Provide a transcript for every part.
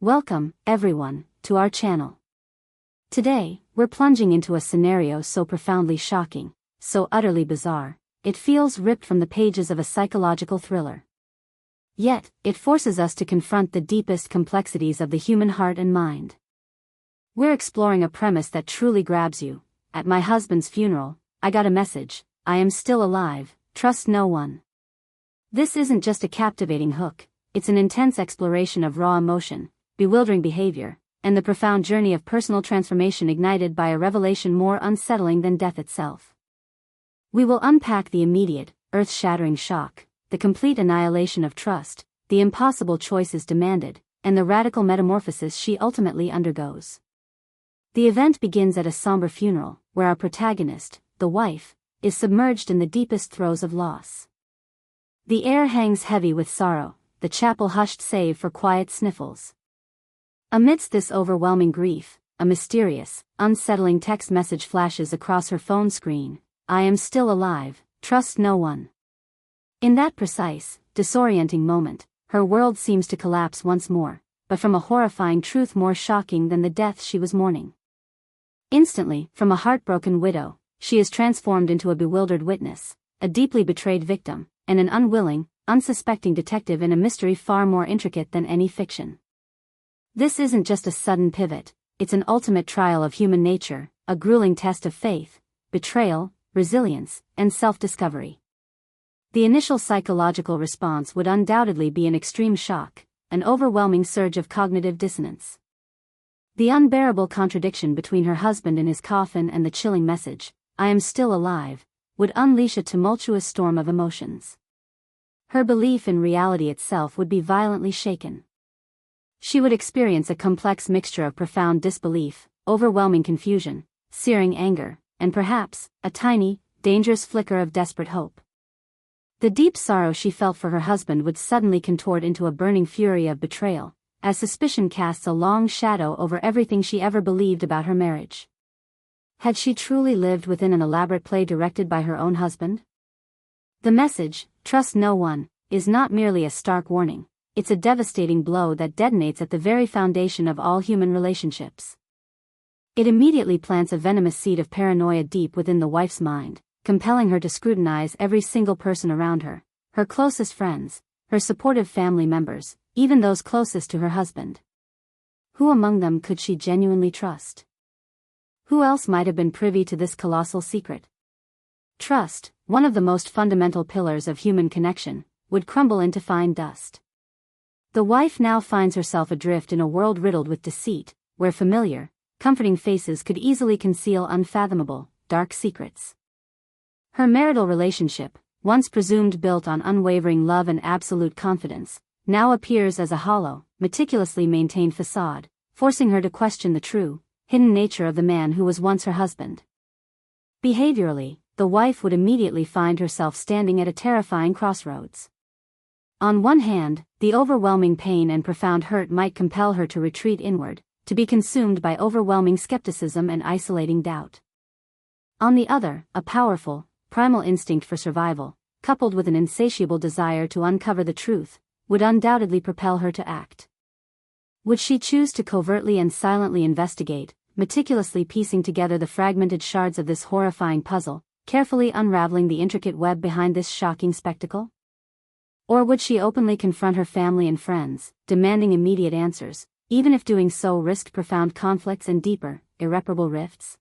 Welcome, everyone, to our channel. Today, we're plunging into a scenario so profoundly shocking, so utterly bizarre, it feels ripped from the pages of a psychological thriller. Yet, it forces us to confront the deepest complexities of the human heart and mind. We're exploring a premise that truly grabs you. At my husband's funeral, I got a message: I am still alive, trust no one. This isn't just a captivating hook, it's an intense exploration of raw emotion, bewildering behavior, and the profound journey of personal transformation ignited by a revelation more unsettling than death itself. We will unpack the immediate, earth-shattering shock, the complete annihilation of trust, the impossible choices demanded, and the radical metamorphosis she ultimately undergoes. The event begins at a somber funeral, where our protagonist, the wife, is submerged in the deepest throes of loss. The air hangs heavy with sorrow, the chapel hushed save for quiet sniffles. Amidst this overwhelming grief, a mysterious, unsettling text message flashes across her phone screen: I am still alive, trust no one. In that precise, disorienting moment, her world seems to collapse once more, but from a horrifying truth more shocking than the death she was mourning. Instantly, from a heartbroken widow, she is transformed into a bewildered witness, a deeply betrayed victim, and an unwilling, unsuspecting detective in a mystery far more intricate than any fiction. This isn't just a sudden pivot, it's an ultimate trial of human nature, a grueling test of faith, betrayal, resilience, and self-discovery. The initial psychological response would undoubtedly be an extreme shock, an overwhelming surge of cognitive dissonance. The unbearable contradiction between her husband in his coffin and the chilling message, I am still alive, would unleash a tumultuous storm of emotions. Her belief in reality itself would be violently shaken. She would experience a complex mixture of profound disbelief, overwhelming confusion, searing anger, and perhaps, a tiny, dangerous flicker of desperate hope. The deep sorrow she felt for her husband would suddenly contort into a burning fury of betrayal, as suspicion casts a long shadow over everything she ever believed about her marriage. Had she truly lived within an elaborate play directed by her own husband? The message, trust no one, is not merely a stark warning. It's a devastating blow that detonates at the very foundation of all human relationships. It immediately plants a venomous seed of paranoia deep within the wife's mind, compelling her to scrutinize every single person around her, her closest friends, her supportive family members, even those closest to her husband. Who among them could she genuinely trust? Who else might have been privy to this colossal secret? Trust, one of the most fundamental pillars of human connection, would crumble into fine dust. The wife now finds herself adrift in a world riddled with deceit, where familiar, comforting faces could easily conceal unfathomable, dark secrets. Her marital relationship, once presumed built on unwavering love and absolute confidence, now appears as a hollow, meticulously maintained facade, forcing her to question the true, hidden nature of the man who was once her husband. Behaviorally, the wife would immediately find herself standing at a terrifying crossroads. On one hand, the overwhelming pain and profound hurt might compel her to retreat inward, to be consumed by overwhelming skepticism and isolating doubt. On the other, a powerful, primal instinct for survival, coupled with an insatiable desire to uncover the truth, would undoubtedly propel her to act. Would she choose to covertly and silently investigate, meticulously piecing together the fragmented shards of this horrifying puzzle, carefully unraveling the intricate web behind this shocking spectacle? Or would she openly confront her family and friends, demanding immediate answers, even if doing so risked profound conflicts and deeper, irreparable rifts?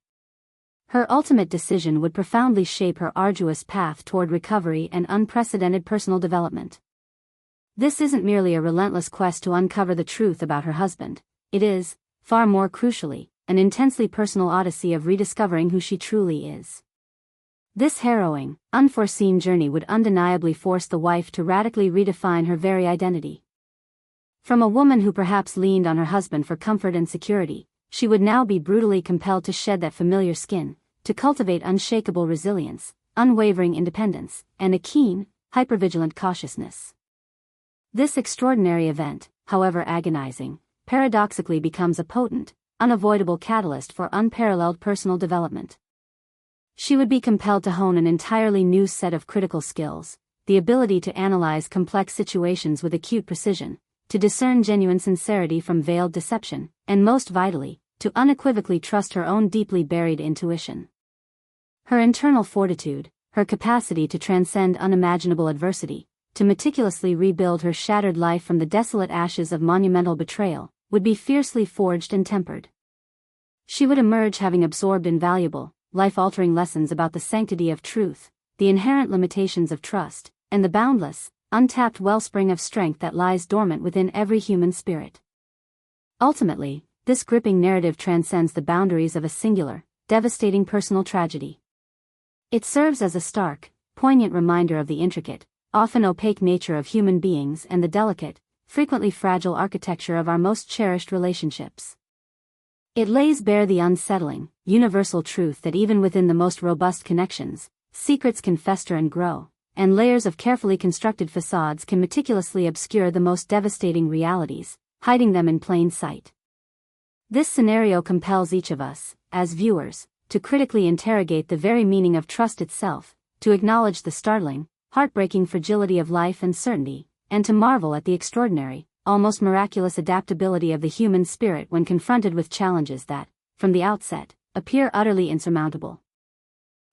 Her ultimate decision would profoundly shape her arduous path toward recovery and unprecedented personal development. This isn't merely a relentless quest to uncover the truth about her husband, it is, far more crucially, an intensely personal odyssey of rediscovering who she truly is. This harrowing, unforeseen journey would undeniably force the wife to radically redefine her very identity. From a woman who perhaps leaned on her husband for comfort and security, she would now be brutally compelled to shed that familiar skin, to cultivate unshakable resilience, unwavering independence, and a keen, hypervigilant cautiousness. This extraordinary event, however agonizing, paradoxically becomes a potent, unavoidable catalyst for unparalleled personal development. She would be compelled to hone an entirely new set of critical skills, the ability to analyze complex situations with acute precision, to discern genuine sincerity from veiled deception, and most vitally, to unequivocally trust her own deeply buried intuition. Her internal fortitude, her capacity to transcend unimaginable adversity, to meticulously rebuild her shattered life from the desolate ashes of monumental betrayal, would be fiercely forged and tempered. She would emerge having absorbed invaluable, life-altering lessons about the sanctity of truth, the inherent limitations of trust, and the boundless, untapped wellspring of strength that lies dormant within every human spirit. Ultimately, this gripping narrative transcends the boundaries of a singular, devastating personal tragedy. It serves as a stark, poignant reminder of the intricate, often opaque nature of human beings and the delicate, frequently fragile architecture of our most cherished relationships. It lays bare the unsettling, universal truth that even within the most robust connections, secrets can fester and grow, and layers of carefully constructed facades can meticulously obscure the most devastating realities, hiding them in plain sight. This scenario compels each of us, as viewers, to critically interrogate the very meaning of trust itself, to acknowledge the startling, heartbreaking fragility of life and certainty, and to marvel at the extraordinary, almost miraculous adaptability of the human spirit when confronted with challenges that, from the outset, appear utterly insurmountable.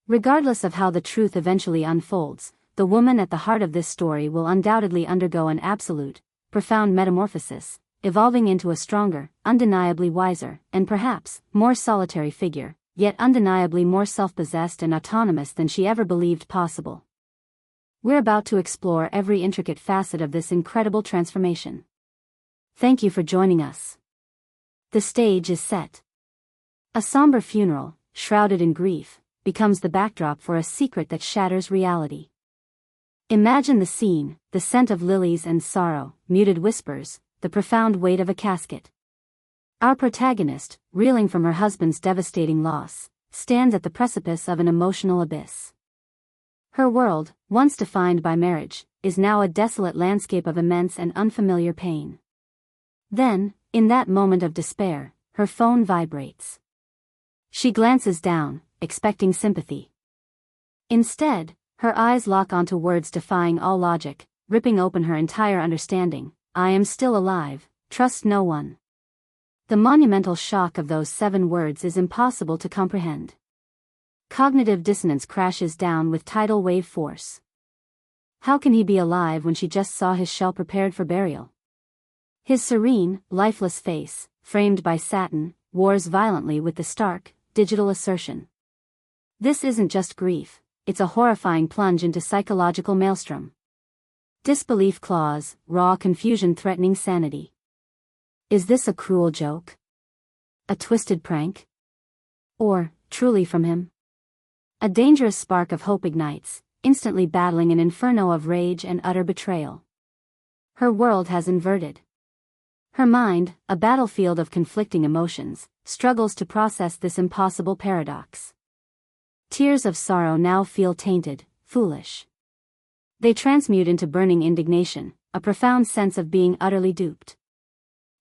Regardless of how the truth eventually unfolds, the woman at the heart of this story will undoubtedly undergo an absolute, profound metamorphosis, evolving into a stronger, undeniably wiser, and perhaps more solitary figure, yet undeniably more self-possessed and autonomous than she ever believed possible. We're about to explore every intricate facet of this incredible transformation. Thank you for joining us. The stage is set. A somber funeral, shrouded in grief, becomes the backdrop for a secret that shatters reality. Imagine the scene, the scent of lilies and sorrow, muted whispers, the profound weight of a casket. Our protagonist, reeling from her husband's devastating loss, stands at the precipice of an emotional abyss. Her world, once defined by marriage, is now a desolate landscape of immense and unfamiliar pain. Then, in that moment of despair, her phone vibrates. She glances down, expecting sympathy. Instead, her eyes lock onto words defying all logic, ripping open her entire understanding. "I am still alive, trust no one." The monumental shock of those 7 words is impossible to comprehend. Cognitive dissonance crashes down with tidal wave force. How can he be alive when she just saw his shell prepared for burial? His serene, lifeless face, framed by satin, wars violently with the stark, digital assertion. This isn't just grief, it's a horrifying plunge into psychological maelstrom. Disbelief claws, raw confusion threatening sanity. Is this a cruel joke? A twisted prank? Or, truly from him? A dangerous spark of hope ignites, instantly battling an inferno of rage and utter betrayal. Her world has inverted. Her mind, a battlefield of conflicting emotions, struggles to process this impossible paradox. Tears of sorrow now feel tainted, foolish. They transmute into burning indignation, a profound sense of being utterly duped.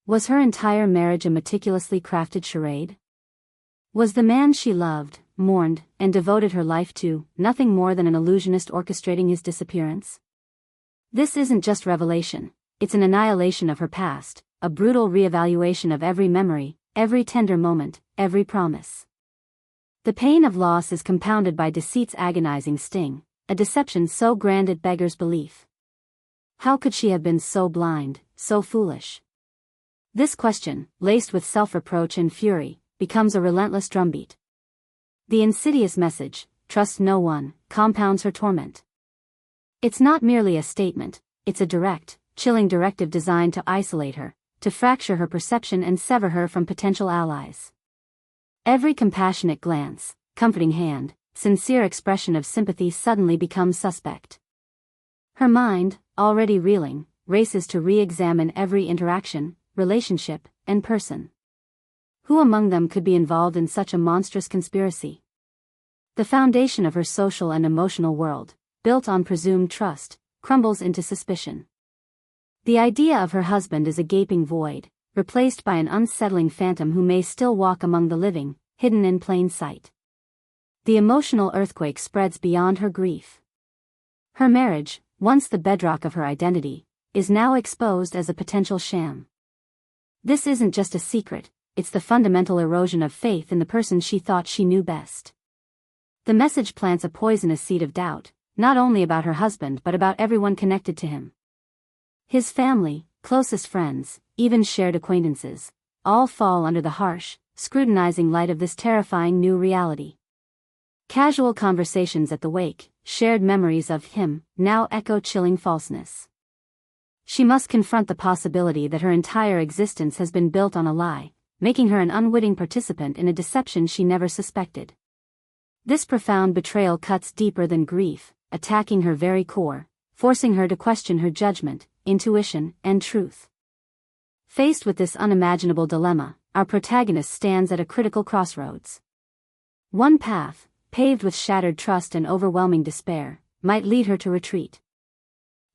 Was her entire marriage a meticulously crafted charade? Was the man she loved, mourned, and devoted her life to, nothing more than an illusionist orchestrating his disappearance? This isn't just revelation, it's an annihilation of her past, a brutal reevaluation of every memory, every tender moment, every promise. The pain of loss is compounded by deceit's agonizing sting, a deception so grand it beggars belief. How could she have been so blind, so foolish? This question, laced with self-reproach and fury, becomes a relentless drumbeat. The insidious message, "Trust no one," compounds her torment. It's not merely a statement, it's a direct, chilling directive designed to isolate her, to fracture her perception and sever her from potential allies. Every compassionate glance, comforting hand, sincere expression of sympathy suddenly becomes suspect. Her mind, already reeling, races to re-examine every interaction, relationship, and person. Who among them could be involved in such a monstrous conspiracy? The foundation of her social and emotional world, built on presumed trust, crumbles into suspicion. The idea of her husband is a gaping void, replaced by an unsettling phantom who may still walk among the living, hidden in plain sight. The emotional earthquake spreads beyond her grief. Her marriage, once the bedrock of her identity, is now exposed as a potential sham. This isn't just a secret, it's the fundamental erosion of faith in the person she thought she knew best. The message plants a poisonous seed of doubt, not only about her husband but about everyone connected to him. His family, closest friends, even shared acquaintances, all fall under the harsh, scrutinizing light of this terrifying new reality. Casual conversations at the wake, shared memories of him, now echo chilling falseness. She must confront the possibility that her entire existence has been built on a lie, making her an unwitting participant in a deception she never suspected. This profound betrayal cuts deeper than grief, attacking her very core, forcing her to question her judgment, intuition, and truth. Faced with this unimaginable dilemma, our protagonist stands at a critical crossroads. One path, paved with shattered trust and overwhelming despair, might lead her to retreat.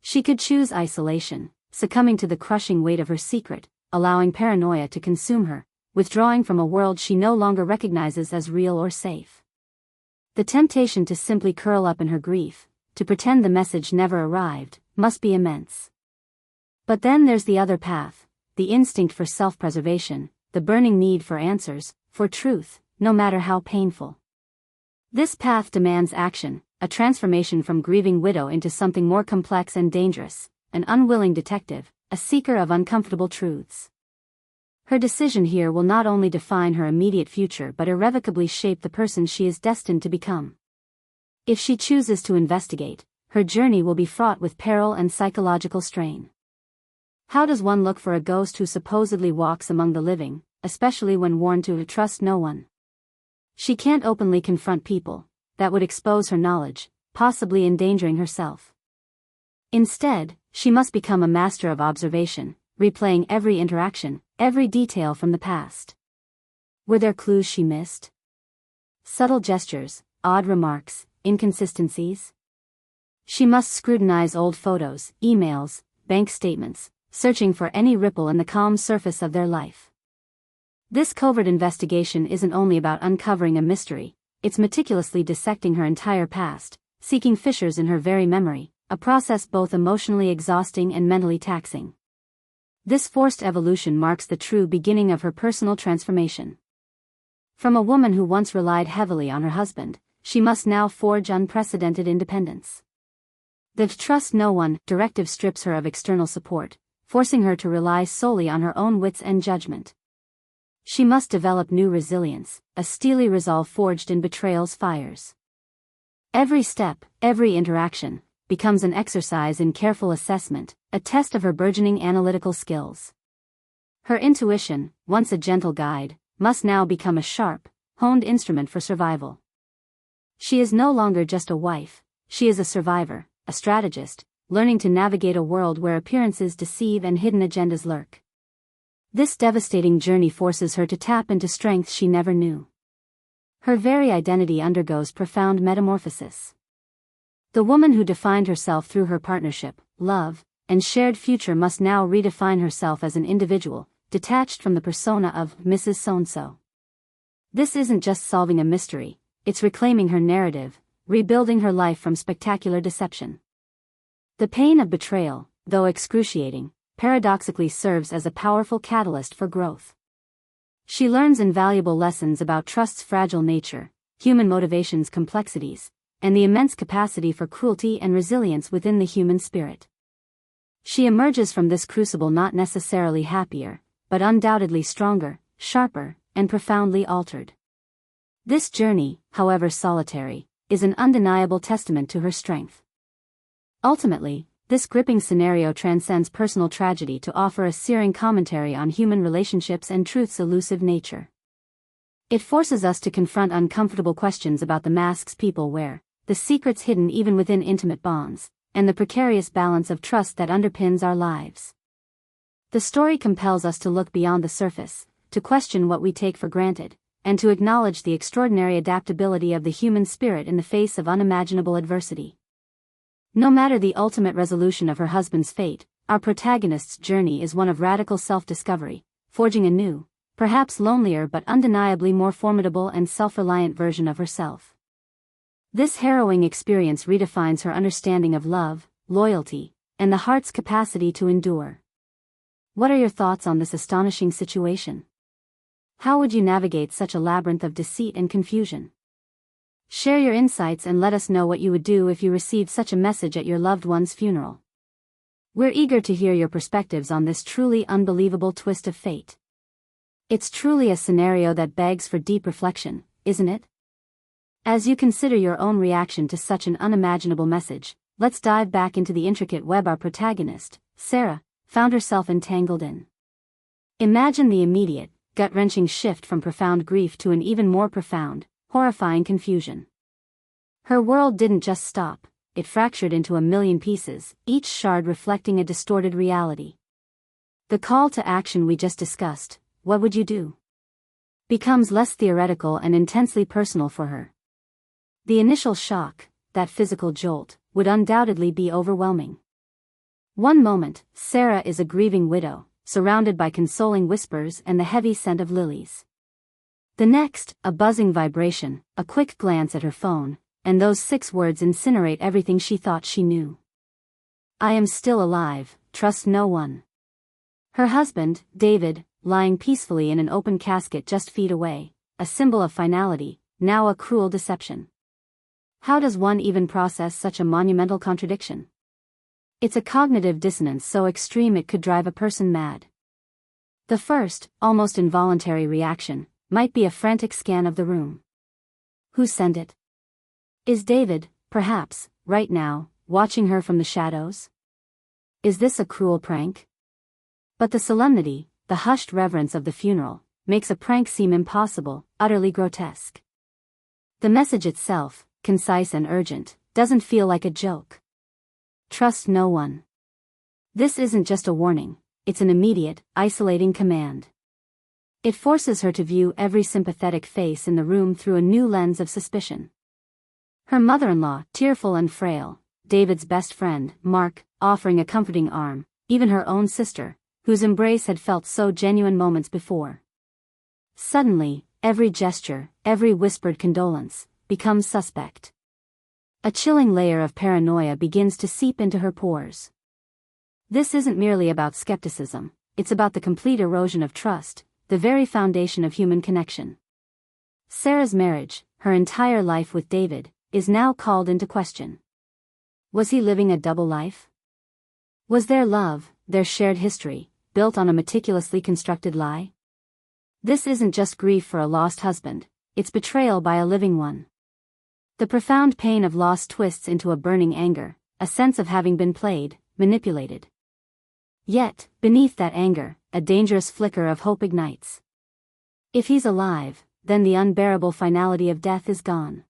She could choose isolation, succumbing to the crushing weight of her secret, allowing paranoia to consume her, withdrawing from a world she no longer recognizes as real or safe. The temptation to simply curl up in her grief, to pretend the message never arrived, must be immense. But then there's the other path, the instinct for self-preservation, the burning need for answers, for truth, no matter how painful. This path demands action, a transformation from grieving widow into something more complex and dangerous, an unwilling detective, a seeker of uncomfortable truths. Her decision here will not only define her immediate future but irrevocably shape the person she is destined to become. If she chooses to investigate, her journey will be fraught with peril and psychological strain. How does one look for a ghost who supposedly walks among the living, especially when warned to trust no one? She can't openly confront people, that would expose her knowledge, possibly endangering herself. Instead, she must become a master of observation, replaying every interaction, every detail from the past. Were there clues she missed? Subtle gestures, odd remarks, inconsistencies? She must scrutinize old photos, emails, bank statements, searching for any ripple in the calm surface of their life. This covert investigation isn't only about uncovering a mystery, it's meticulously dissecting her entire past, seeking fissures in her very memory, a process both emotionally exhausting and mentally taxing. This forced evolution marks the true beginning of her personal transformation. From a woman who once relied heavily on her husband, she must now forge unprecedented independence. The "trust no one" directive strips her of external support, forcing her to rely solely on her own wits and judgment. She must develop new resilience, a steely resolve forged in betrayal's fires. Every step, every interaction, becomes an exercise in careful assessment, a test of her burgeoning analytical skills. Her intuition, once a gentle guide, must now become a sharp, honed instrument for survival. She is no longer just a wife, she is a survivor, a strategist, learning to navigate a world where appearances deceive and hidden agendas lurk. This devastating journey forces her to tap into strengths she never knew. Her very identity undergoes profound metamorphosis. The woman who defined herself through her partnership, love, and shared future must now redefine herself as an individual, detached from the persona of Mrs. So-and-so. This isn't just solving a mystery, it's reclaiming her narrative, rebuilding her life from spectacular deception. The pain of betrayal, though excruciating, paradoxically serves as a powerful catalyst for growth. She learns invaluable lessons about trust's fragile nature, human motivation's complexities, and the immense capacity for cruelty and resilience within the human spirit. She emerges from this crucible not necessarily happier, but undoubtedly stronger, sharper, and profoundly altered. This journey, however solitary, is an undeniable testament to her strength. Ultimately, this gripping scenario transcends personal tragedy to offer a searing commentary on human relationships and truth's elusive nature. It forces us to confront uncomfortable questions about the masks people wear, the secrets hidden even within intimate bonds, and the precarious balance of trust that underpins our lives. The story compels us to look beyond the surface, to question what we take for granted, and to acknowledge the extraordinary adaptability of the human spirit in the face of unimaginable adversity. No matter the ultimate resolution of her husband's fate, our protagonist's journey is one of radical self-discovery, forging a new, perhaps lonelier but undeniably more formidable and self-reliant version of herself. This harrowing experience redefines her understanding of love, loyalty, and the heart's capacity to endure. What are your thoughts on this astonishing situation? How would you navigate such a labyrinth of deceit and confusion? Share your insights and let us know what you would do if you received such a message at your loved one's funeral. We're eager to hear your perspectives on this truly unbelievable twist of fate. It's truly a scenario that begs for deep reflection, isn't it? As you consider your own reaction to such an unimaginable message, let's dive back into the intricate web our protagonist, Sarah, found herself entangled in. Imagine the immediate, gut-wrenching shift from profound grief to an even more profound, horrifying confusion. Her world didn't just stop, it fractured into a million pieces, each shard reflecting a distorted reality. The call to action we just discussed, what would you do? Becomes less theoretical and intensely personal for her. The initial shock, that physical jolt, would undoubtedly be overwhelming. One moment, Sarah is a grieving widow, surrounded by consoling whispers and the heavy scent of lilies. The next, a buzzing vibration, a quick glance at her phone, and those 6 words incinerate everything she thought she knew. I am still alive, trust no one. Her husband, David, lying peacefully in an open casket just feet away, a symbol of finality, now a cruel deception. How does one even process such a monumental contradiction? It's a cognitive dissonance so extreme it could drive a person mad. The first, almost involuntary reaction, might be a frantic scan of the room. Who sent it? Is David, perhaps, right now, watching her from the shadows? Is this a cruel prank? But the solemnity, the hushed reverence of the funeral, makes a prank seem impossible, utterly grotesque. The message itself, concise and urgent, doesn't feel like a joke. Trust no one. This isn't just a warning, it's an immediate, isolating command. It forces her to view every sympathetic face in the room through a new lens of suspicion. Her mother-in-law, tearful and frail, David's best friend, Mark, offering a comforting arm, even her own sister, whose embrace had felt so genuine moments before. Suddenly, every gesture, every whispered condolence, becomes suspect. A chilling layer of paranoia begins to seep into her pores. This isn't merely about skepticism, it's about the complete erosion of trust, the very foundation of human connection. Sarah's marriage, her entire life with David, is now called into question. Was he living a double life? Was their love, their shared history, built on a meticulously constructed lie? This isn't just grief for a lost husband, it's betrayal by a living one. The profound pain of loss twists into a burning anger, a sense of having been played, manipulated. Yet, beneath that anger, a dangerous flicker of hope ignites. If he's alive, then the unbearable finality of death is gone.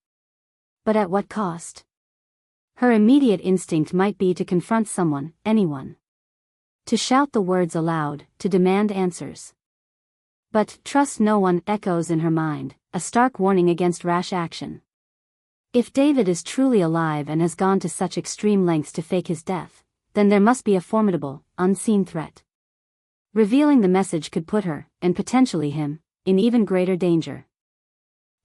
But at what cost? Her immediate instinct might be to confront someone, anyone. To shout the words aloud, to demand answers. But trust no one echoes in her mind, a stark warning against rash action. If David is truly alive and has gone to such extreme lengths to fake his death, then there must be a formidable, unseen threat. Revealing the message could put her, and potentially him, in even greater danger.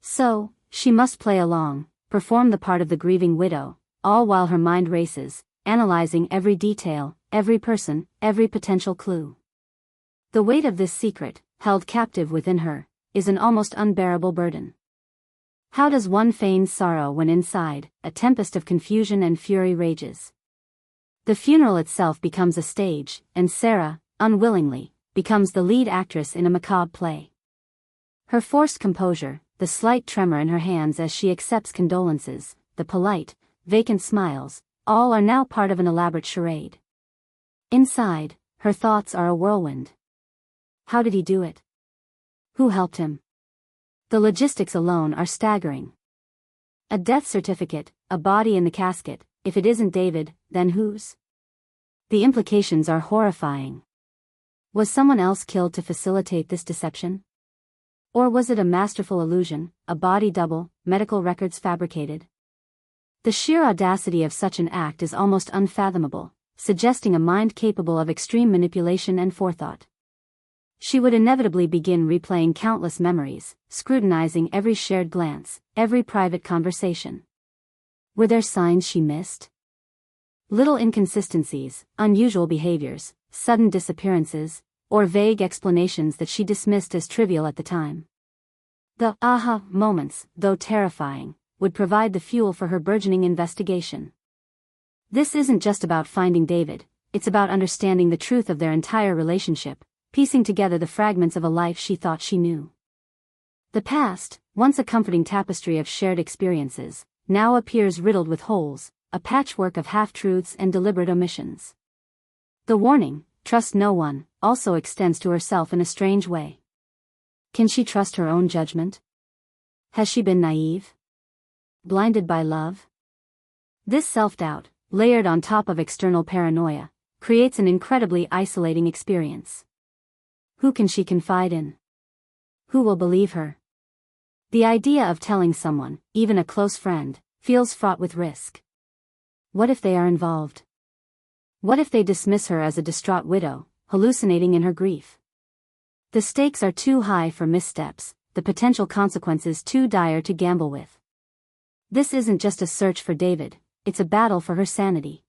So, she must play along, perform the part of the grieving widow, all while her mind races, analyzing every detail, every person, every potential clue. The weight of this secret, held captive within her, is an almost unbearable burden. How does one feign sorrow when inside, a tempest of confusion and fury rages? The funeral itself becomes a stage, and Sarah, unwillingly, becomes the lead actress in a macabre play. Her forced composure, the slight tremor in her hands as she accepts condolences, the polite, vacant smiles, all are now part of an elaborate charade. Inside, her thoughts are a whirlwind. How did he do it? Who helped him? The logistics alone are staggering. A death certificate, a body in the casket, if it isn't David, then whose? The implications are horrifying. Was someone else killed to facilitate this deception? Or was it a masterful illusion, a body double, medical records fabricated? The sheer audacity of such an act is almost unfathomable, suggesting a mind capable of extreme manipulation and forethought. She would inevitably begin replaying countless memories, scrutinizing every shared glance, every private conversation. Were there signs she missed? Little inconsistencies, unusual behaviors, sudden disappearances, or vague explanations that she dismissed as trivial at the time. The aha moments, though terrifying, would provide the fuel for her burgeoning investigation. This isn't just about finding David, it's about understanding the truth of their entire relationship, piecing together the fragments of a life she thought she knew. The past, once a comforting tapestry of shared experiences, now appears riddled with holes, a patchwork of half-truths and deliberate omissions. The warning, "Trust no one," also extends to herself in a strange way. Can she trust her own judgment? Has she been naive? Blinded by love? This self-doubt, layered on top of external paranoia, creates an incredibly isolating experience. Who can she confide in? Who will believe her? The idea of telling someone, even a close friend, feels fraught with risk. What if they are involved? What if they dismiss her as a distraught widow, hallucinating in her grief? The stakes are too high for missteps, the potential consequences too dire to gamble with. This isn't just a search for David, it's a battle for her sanity.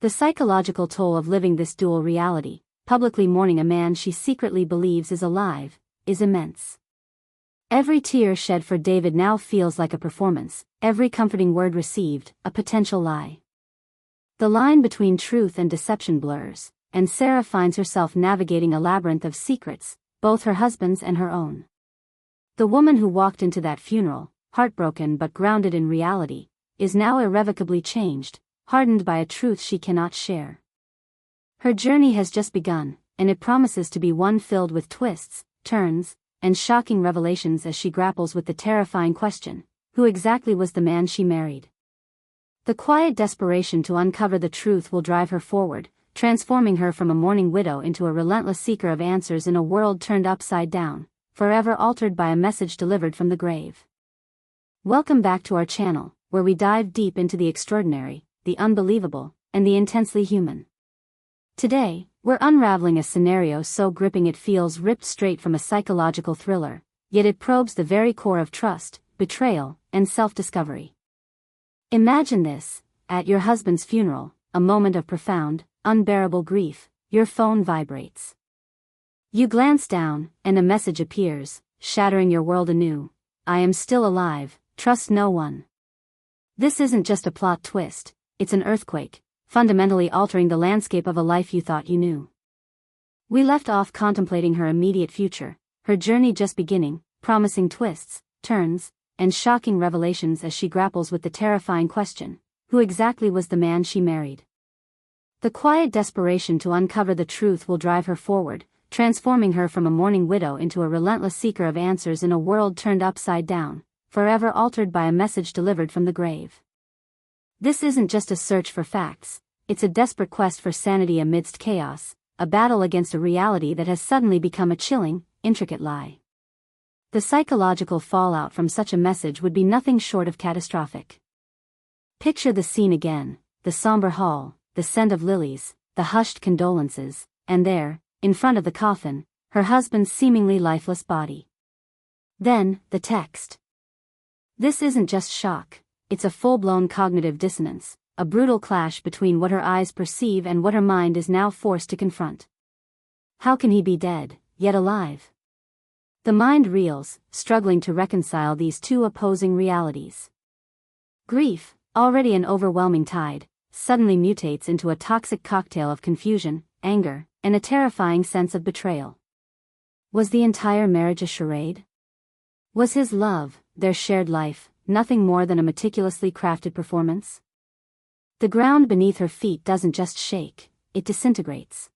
The psychological toll of living this dual reality, publicly mourning a man she secretly believes is alive, is immense. Every tear shed for David now feels like a performance, every comforting word received, a potential lie. The line between truth and deception blurs, and Sarah finds herself navigating a labyrinth of secrets, both her husband's and her own. The woman who walked into that funeral, heartbroken but grounded in reality, is now irrevocably changed, hardened by a truth she cannot share. Her journey has just begun, and it promises to be one filled with twists, turns, and shocking revelations as she grapples with the terrifying question, who exactly was the man she married? The quiet desperation to uncover the truth will drive her forward, transforming her from a mourning widow into a relentless seeker of answers in a world turned upside down, forever altered by a message delivered from the grave. Welcome back to our channel, where we dive deep into the extraordinary, the unbelievable, and the intensely human. Today, we're unraveling a scenario so gripping it feels ripped straight from a psychological thriller, yet it probes the very core of trust, betrayal, and self-discovery. Imagine this: at your husband's funeral, a moment of profound, unbearable grief, your phone vibrates. You glance down, and a message appears, shattering your world anew. "I am still alive, trust no one." This isn't just a plot twist, it's an earthquake, fundamentally altering the landscape of a life you thought you knew. We left off contemplating her immediate future, her journey just beginning, promising twists, turns, and shocking revelations as she grapples with the terrifying question, who exactly was the man she married? The quiet desperation to uncover the truth will drive her forward, transforming her from a mourning widow into a relentless seeker of answers in a world turned upside down, forever altered by a message delivered from the grave. This isn't just a search for facts, it's a desperate quest for sanity amidst chaos, a battle against a reality that has suddenly become a chilling, intricate lie. The psychological fallout from such a message would be nothing short of catastrophic. Picture the scene again: the somber hall, the scent of lilies, the hushed condolences, and there, in front of the coffin, her husband's seemingly lifeless body. Then, the text. This isn't just shock, it's a full-blown cognitive dissonance, a brutal clash between what her eyes perceive and what her mind is now forced to confront. How can he be dead, yet alive? The mind reels, struggling to reconcile these two opposing realities. Grief, already an overwhelming tide, suddenly mutates into a toxic cocktail of confusion, anger, and a terrifying sense of betrayal. Was the entire marriage a charade? Was his love, their shared life, nothing more than a meticulously crafted performance? The ground beneath her feet doesn't just shake, it disintegrates.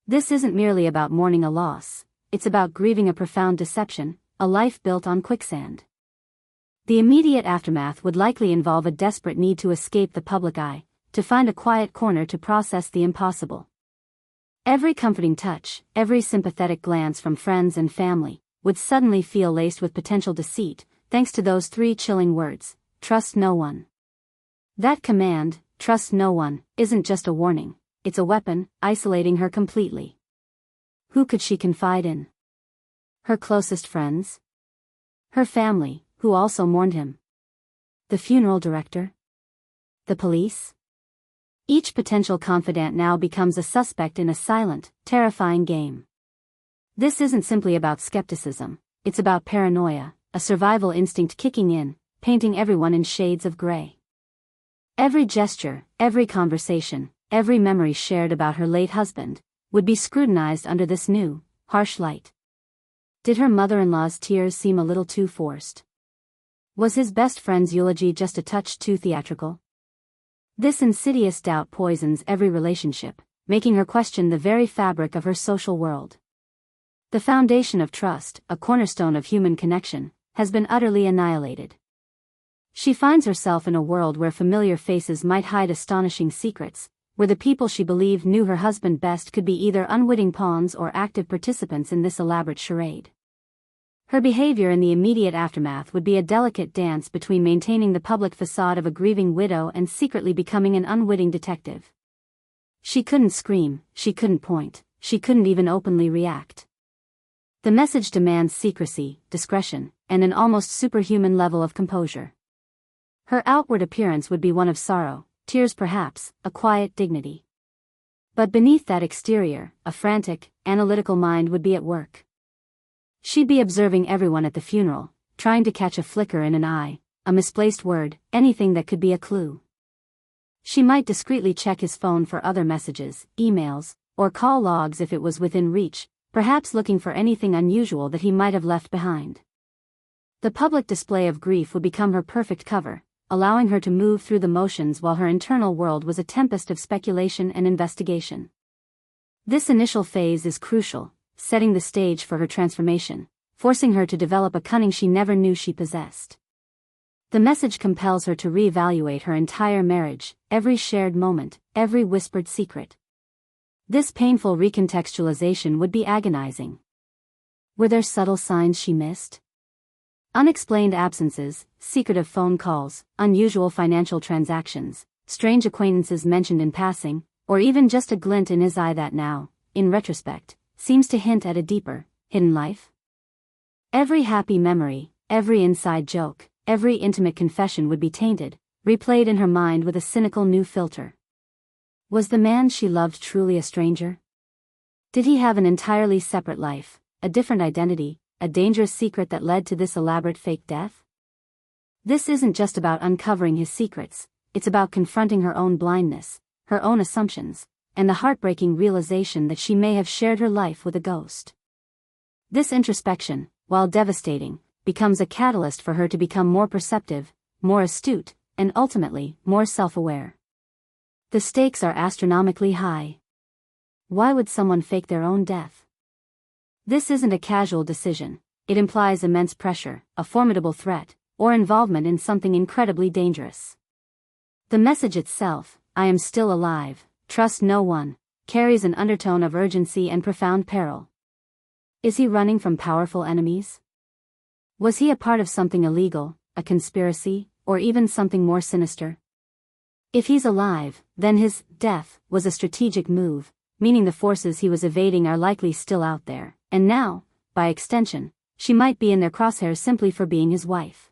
This isn't merely about mourning a loss, it's about grieving a profound deception, a life built on quicksand. The immediate aftermath would likely involve a desperate need to escape the public eye, to find a quiet corner to process the impossible. Every comforting touch, every sympathetic glance from friends and family, would suddenly feel laced with potential deceit, thanks to those three chilling words: trust no one. That command, trust no one, isn't just a warning, it's a weapon, isolating her completely. Who could she confide in? Her closest friends? Her family, who also mourned him? The funeral director? The police? Each potential confidant now becomes a suspect in a silent, terrifying game. This isn't simply about skepticism, it's about paranoia, a survival instinct kicking in, painting everyone in shades of gray. Every gesture, every conversation, every memory shared about her late husband, would be scrutinized under this new, harsh light. Did her mother-in-law's tears seem a little too forced? Was his best friend's eulogy just a touch too theatrical? This insidious doubt poisons every relationship, making her question the very fabric of her social world. The foundation of trust, a cornerstone of human connection, has been utterly annihilated. She finds herself in a world where familiar faces might hide astonishing secrets, where the people she believed knew her husband best could be either unwitting pawns or active participants in this elaborate charade. Her behavior in the immediate aftermath would be a delicate dance between maintaining the public facade of a grieving widow and secretly becoming an unwitting detective. She couldn't scream, she couldn't point, she couldn't even openly react. The message demands secrecy, discretion, and an almost superhuman level of composure. Her outward appearance would be one of sorrow, tears perhaps, a quiet dignity. But beneath that exterior, a frantic, analytical mind would be at work. She'd be observing everyone at the funeral, trying to catch a flicker in an eye, a misplaced word, anything that could be a clue. She might discreetly check his phone for other messages, emails, or call logs if it was within reach, perhaps looking for anything unusual that he might have left behind. The public display of grief would become her perfect cover, allowing her to move through the motions while her internal world was a tempest of speculation and investigation. This initial phase is crucial, setting the stage for her transformation, forcing her to develop a cunning she never knew she possessed. The message compels her to reevaluate her entire marriage, every shared moment, every whispered secret. This painful recontextualization would be agonizing. Were there subtle signs she missed? Unexplained absences, secretive phone calls, unusual financial transactions, strange acquaintances mentioned in passing, or even just a glint in his eye that now, in retrospect, seems to hint at a deeper, hidden life? Every happy memory, every inside joke, every intimate confession would be tainted, replayed in her mind with a cynical new filter. Was the man she loved truly a stranger? Did he have an entirely separate life, a different identity, a dangerous secret that led to this elaborate fake death? This isn't just about uncovering his secrets, it's about confronting her own blindness, her own assumptions, and the heartbreaking realization that she may have shared her life with a ghost. This introspection, while devastating, becomes a catalyst for her to become more perceptive, more astute, and ultimately, more self-aware. The stakes are astronomically high. Why would someone fake their own death? This isn't a casual decision, it implies immense pressure, a formidable threat, or involvement in something incredibly dangerous. The message itself, "I am still alive, trust no one," carries an undertone of urgency and profound peril. Is he running from powerful enemies? Was he a part of something illegal, a conspiracy, or even something more sinister? If he's alive, then his death was a strategic move, meaning the forces he was evading are likely still out there, and now, by extension, she might be in their crosshairs simply for being his wife.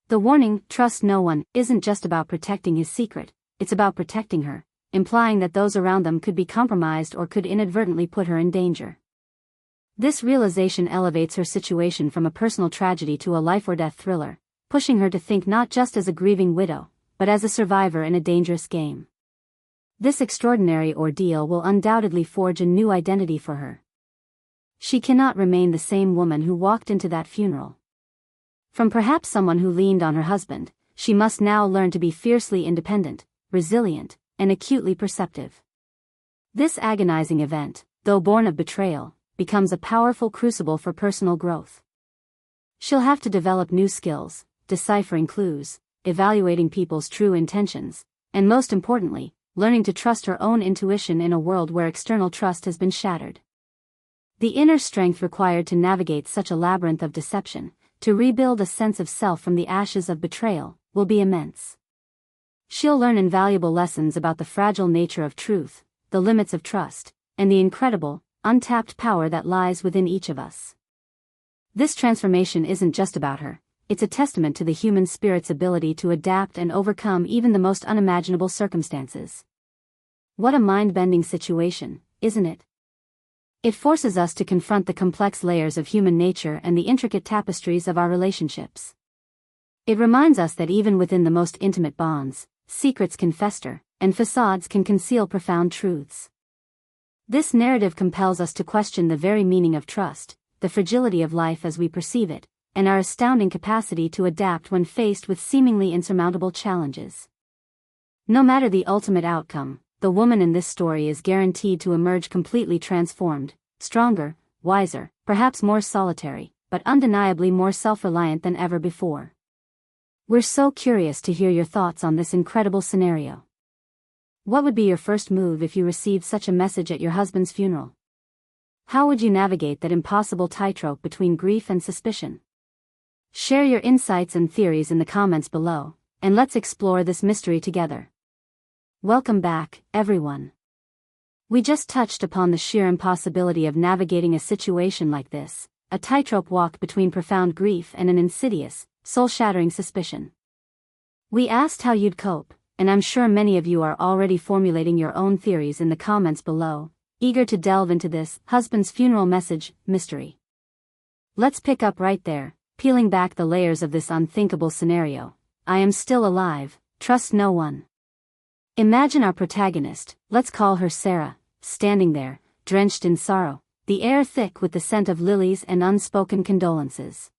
The warning, "Trust no one," isn't just about protecting his secret, it's about protecting her, implying that those around them could be compromised or could inadvertently put her in danger. This realization elevates her situation from a personal tragedy to a life-or-death thriller, pushing her to think not just as a grieving widow, but as a survivor in a dangerous game. This extraordinary ordeal will undoubtedly forge a new identity for her. She cannot remain the same woman who walked into that funeral. From perhaps someone who leaned on her husband, she must now learn to be fiercely independent, resilient, and acutely perceptive. This agonizing event, though born of betrayal, becomes a powerful crucible for personal growth. She'll have to develop new skills, deciphering clues, evaluating people's true intentions, and most importantly, learning to trust her own intuition in a world where external trust has been shattered. The inner strength required to navigate such a labyrinth of deception, to rebuild a sense of self from the ashes of betrayal, will be immense. She'll learn invaluable lessons about the fragile nature of truth, the limits of trust, and the incredible, untapped power that lies within each of us. This transformation isn't just about her, it's a testament to the human spirit's ability to adapt and overcome even the most unimaginable circumstances. What a mind-bending situation, isn't it? It forces us to confront the complex layers of human nature and the intricate tapestries of our relationships. It reminds us that even within the most intimate bonds, secrets can fester, and facades can conceal profound truths. This narrative compels us to question the very meaning of trust, the fragility of life as we perceive it, and our astounding capacity to adapt when faced with seemingly insurmountable challenges. No matter the ultimate outcome, the woman in this story is guaranteed to emerge completely transformed, stronger, wiser, perhaps more solitary, but undeniably more self-reliant than ever before. We're so curious to hear your thoughts on this incredible scenario. What would be your first move if you received such a message at your husband's funeral? How would you navigate that impossible tightrope between grief and suspicion? Share your insights and theories in the comments below, and let's explore this mystery together. Welcome back, everyone. We just touched upon the sheer impossibility of navigating a situation like this, a tightrope walk between profound grief and an insidious, soul-shattering suspicion. We asked how you'd cope, and I'm sure many of you are already formulating your own theories in the comments below, eager to delve into this husband's funeral message mystery. Let's pick up right there, peeling back the layers of this unthinkable scenario. I am still alive, trust no one. Imagine our protagonist, let's call her Sarah, standing there, drenched in sorrow, the air thick with the scent of lilies and unspoken condolences.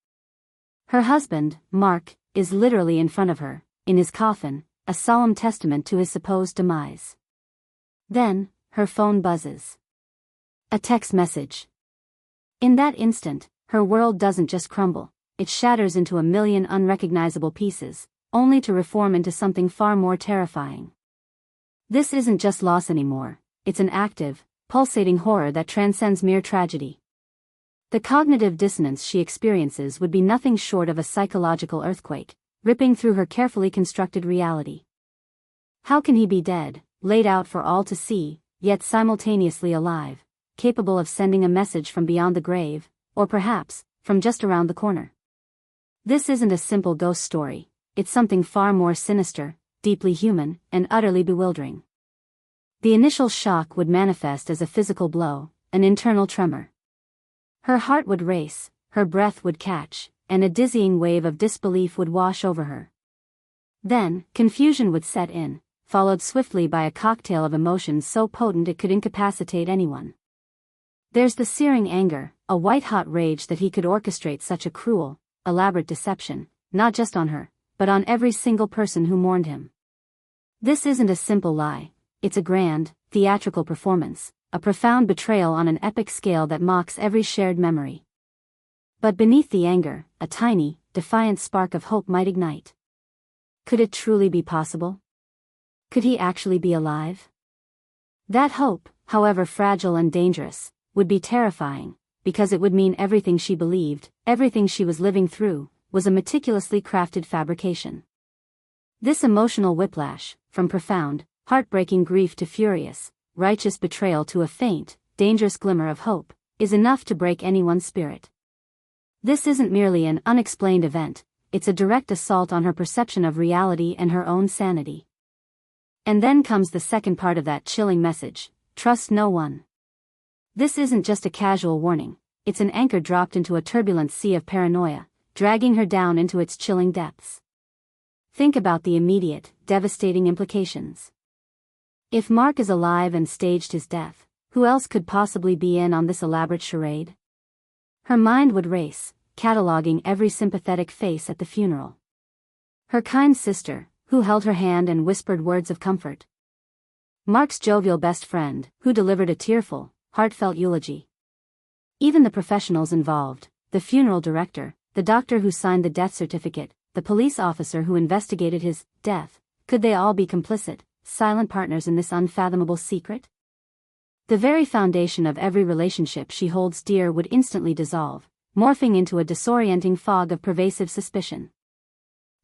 Her husband, Mark, is literally in front of her, in his coffin, a solemn testament to his supposed demise. Then, her phone buzzes. A text message. In that instant, her world doesn't just crumble, it shatters into a million unrecognizable pieces, only to reform into something far more terrifying. This isn't just loss anymore, it's an active, pulsating horror that transcends mere tragedy. The cognitive dissonance she experiences would be nothing short of a psychological earthquake, ripping through her carefully constructed reality. How can he be dead, laid out for all to see, yet simultaneously alive, capable of sending a message from beyond the grave, or perhaps, from just around the corner? This isn't a simple ghost story, it's something far more sinister, deeply human, and utterly bewildering. The initial shock would manifest as a physical blow, an internal tremor. Her heart would race, her breath would catch, and a dizzying wave of disbelief would wash over her. Then, confusion would set in, followed swiftly by a cocktail of emotions so potent it could incapacitate anyone. There's the searing anger, a white-hot rage that he could orchestrate such a cruel, elaborate deception, not just on her, but on every single person who mourned him. This isn't a simple lie, it's a grand, theatrical performance, a profound betrayal on an epic scale that mocks every shared memory. But beneath the anger, a tiny, defiant spark of hope might ignite. Could it truly be possible? Could he actually be alive? That hope, however fragile and dangerous, would be terrifying, because it would mean everything she believed, everything she was living through, was a meticulously crafted fabrication. This emotional whiplash, from profound, heartbreaking grief to furious, righteous betrayal to a faint, dangerous glimmer of hope, is enough to break anyone's spirit. This isn't merely an unexplained event, it's a direct assault on her perception of reality and her own sanity. And then comes the second part of that chilling message: trust no one. This isn't just a casual warning, it's an anchor dropped into a turbulent sea of paranoia, dragging her down into its chilling depths. Think about the immediate, devastating implications. If Mark is alive and staged his death, who else could possibly be in on this elaborate charade? Her mind would race, cataloging every sympathetic face at the funeral. Her kind sister, who held her hand and whispered words of comfort. Mark's jovial best friend, who delivered a tearful, heartfelt eulogy. Even the professionals involved, the funeral director, the doctor who signed the death certificate, the police officer who investigated his death, could they all be complicit, silent partners in this unfathomable secret? The very foundation of every relationship she holds dear would instantly dissolve, morphing into a disorienting fog of pervasive suspicion.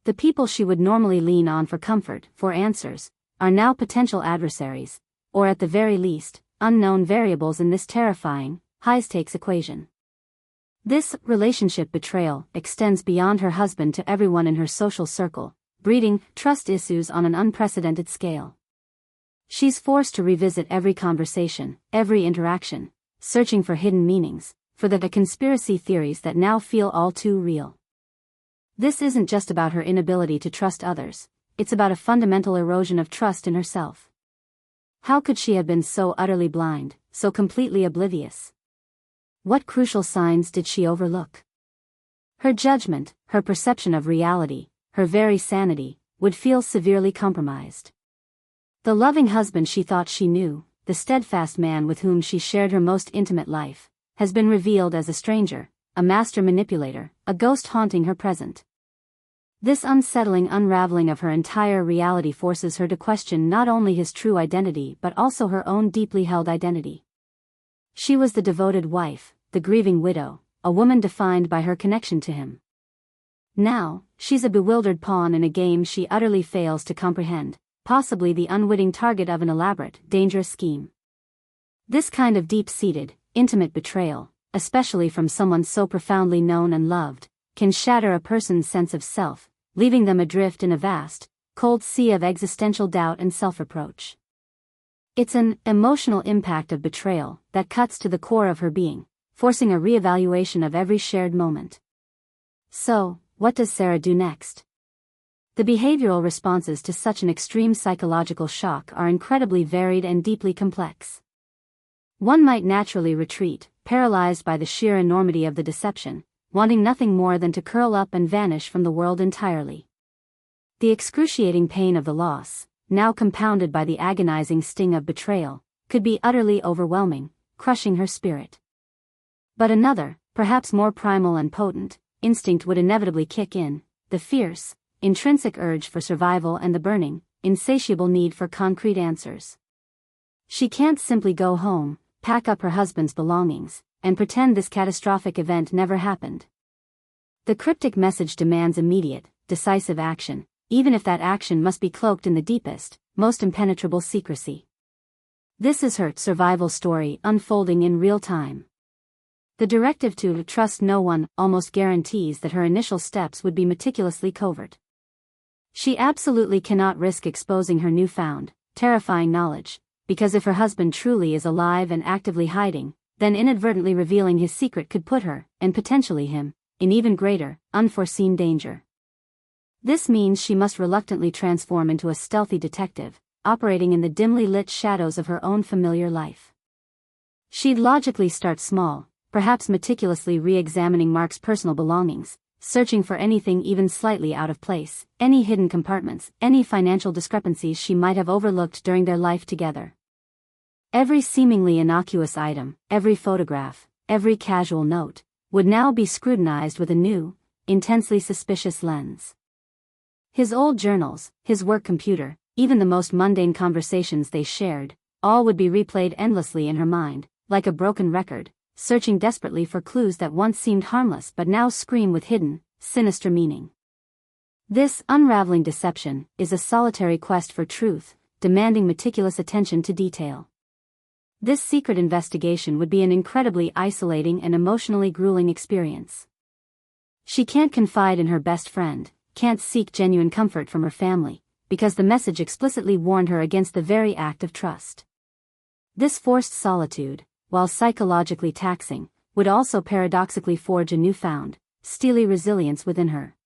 The people she would normally lean on for comfort, for answers, are now potential adversaries, or at the very least, unknown variables in this terrifying, high-stakes equation. This relationship betrayal extends beyond her husband to everyone in her social circle, breeding trust issues on an unprecedented scale. She's forced to revisit every conversation, every interaction, searching for hidden meanings, for the conspiracy theories that now feel all too real. This isn't just about her inability to trust others, it's about a fundamental erosion of trust in herself. How could she have been so utterly blind, so completely oblivious? What crucial signs did she overlook? Her judgment, her perception of reality, her very sanity, would feel severely compromised. The loving husband she thought she knew, the steadfast man with whom she shared her most intimate life, has been revealed as a stranger, a master manipulator, a ghost haunting her present. This unsettling unraveling of her entire reality forces her to question not only his true identity but also her own deeply held identity. She was the devoted wife, the grieving widow, a woman defined by her connection to him. Now, she's a bewildered pawn in a game she utterly fails to comprehend, possibly the unwitting target of an elaborate, dangerous scheme. This kind of deep-seated, intimate betrayal, especially from someone so profoundly known and loved, can shatter a person's sense of self, leaving them adrift in a vast, cold sea of existential doubt and self-reproach. It's an emotional impact of betrayal that cuts to the core of her being, forcing a reevaluation of every shared moment. So, what does Sarah do next? The behavioral responses to such an extreme psychological shock are incredibly varied and deeply complex. One might naturally retreat, paralyzed by the sheer enormity of the deception, wanting nothing more than to curl up and vanish from the world entirely. The excruciating pain of the loss, now compounded by the agonizing sting of betrayal, could be utterly overwhelming, crushing her spirit. But another, perhaps more primal and potent, instinct would inevitably kick in, the fierce, intrinsic urge for survival and the burning, insatiable need for concrete answers. She can't simply go home, pack up her husband's belongings, and pretend this catastrophic event never happened. The cryptic message demands immediate, decisive action, even if that action must be cloaked in the deepest, most impenetrable secrecy. This is her survival story unfolding in real time. The directive to trust no one almost guarantees that her initial steps would be meticulously covert. She absolutely cannot risk exposing her newfound, terrifying knowledge, because if her husband truly is alive and actively hiding, then inadvertently revealing his secret could put her, and potentially him, in even greater, unforeseen danger. This means she must reluctantly transform into a stealthy detective, operating in the dimly lit shadows of her own familiar life. She'd logically start small, perhaps meticulously re-examining Mark's personal belongings, searching for anything even slightly out of place, any hidden compartments, any financial discrepancies she might have overlooked during their life together. Every seemingly innocuous item, every photograph, every casual note, would now be scrutinized with a new, intensely suspicious lens. His old journals, his work computer, even the most mundane conversations they shared, all would be replayed endlessly in her mind, like a broken record, searching desperately for clues that once seemed harmless but now scream with hidden, sinister meaning. This unraveling deception is a solitary quest for truth, demanding meticulous attention to detail. This secret investigation would be an incredibly isolating and emotionally grueling experience. She can't confide in her best friend, can't seek genuine comfort from her family, because the message explicitly warned her against the very act of trust. This forced solitude, while psychologically taxing, would also paradoxically forge a newfound, steely resilience within her.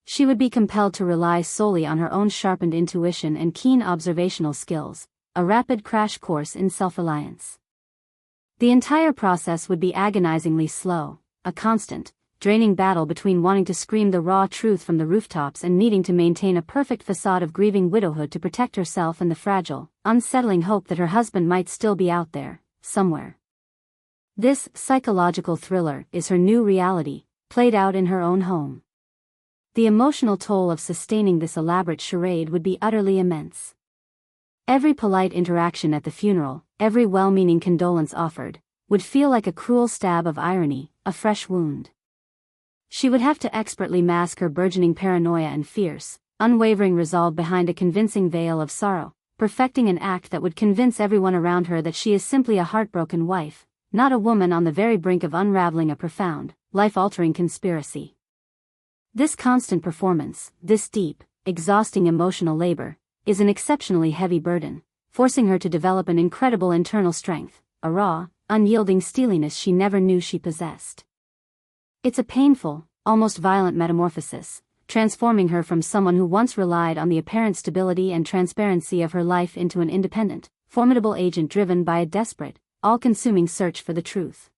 She would be compelled to rely solely on her own sharpened intuition and keen observational skills, a rapid crash course in self-reliance. The entire process would be agonizingly slow, a constant, draining battle between wanting to scream the raw truth from the rooftops and needing to maintain a perfect facade of grieving widowhood to protect herself and the fragile, unsettling hope that her husband might still be out there, somewhere. This psychological thriller is her new reality, played out in her own home. The emotional toll of sustaining this elaborate charade would be utterly immense. Every polite interaction at the funeral, every well-meaning condolence offered, would feel like a cruel stab of irony, a fresh wound. She would have to expertly mask her burgeoning paranoia and fierce, unwavering resolve behind a convincing veil of sorrow, perfecting an act that would convince everyone around her that she is simply a heartbroken wife, not a woman on the very brink of unraveling a profound, life-altering conspiracy. This constant performance, this deep, exhausting emotional labor, is an exceptionally heavy burden, forcing her to develop an incredible internal strength, a raw, unyielding steeliness she never knew she possessed. It's a painful, almost violent metamorphosis, transforming her from someone who once relied on the apparent stability and transparency of her life into an independent, formidable agent driven by a desperate, all-consuming search for the truth.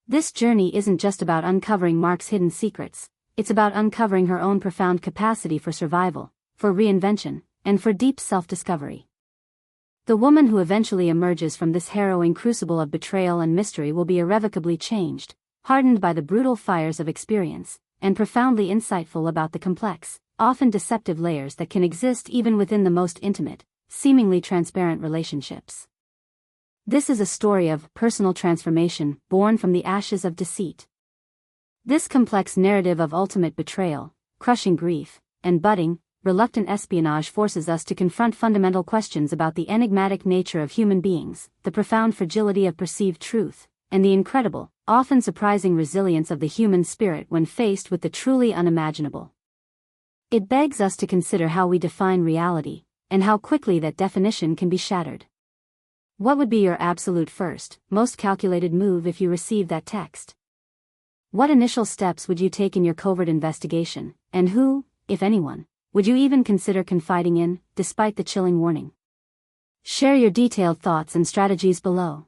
This journey isn't just about uncovering Mark's hidden secrets, it's about uncovering her own profound capacity for survival, for reinvention, and for deep self-discovery. The woman who eventually emerges from this harrowing crucible of betrayal and mystery will be irrevocably changed, hardened by the brutal fires of experience, and profoundly insightful about the complex, often deceptive layers that can exist even within the most intimate, seemingly transparent relationships. This is a story of personal transformation born from the ashes of deceit. This complex narrative of ultimate betrayal, crushing grief, and budding, reluctant espionage forces us to confront fundamental questions about the enigmatic nature of human beings, the profound fragility of perceived truth, and the incredible, often surprising resilience of the human spirit when faced with the truly unimaginable. It begs us to consider how we define reality, and how quickly that definition can be shattered. What would be your absolute first, most calculated move if you received that text? What initial steps would you take in your covert investigation, and who, if anyone, would you even consider confiding in, despite the chilling warning? Share your detailed thoughts and strategies below.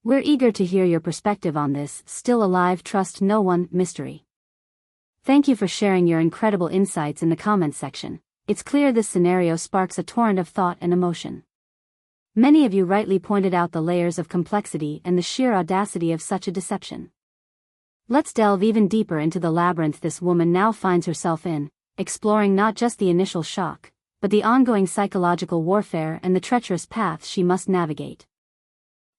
We're eager to hear your perspective on this still alive TrustNoOne mystery. Thank you for sharing your incredible insights in the comments section. It's clear this scenario sparks a torrent of thought and emotion. Many of you rightly pointed out the layers of complexity and the sheer audacity of such a deception. Let's delve even deeper into the labyrinth this woman now finds herself in, exploring not just the initial shock, but the ongoing psychological warfare and the treacherous path she must navigate.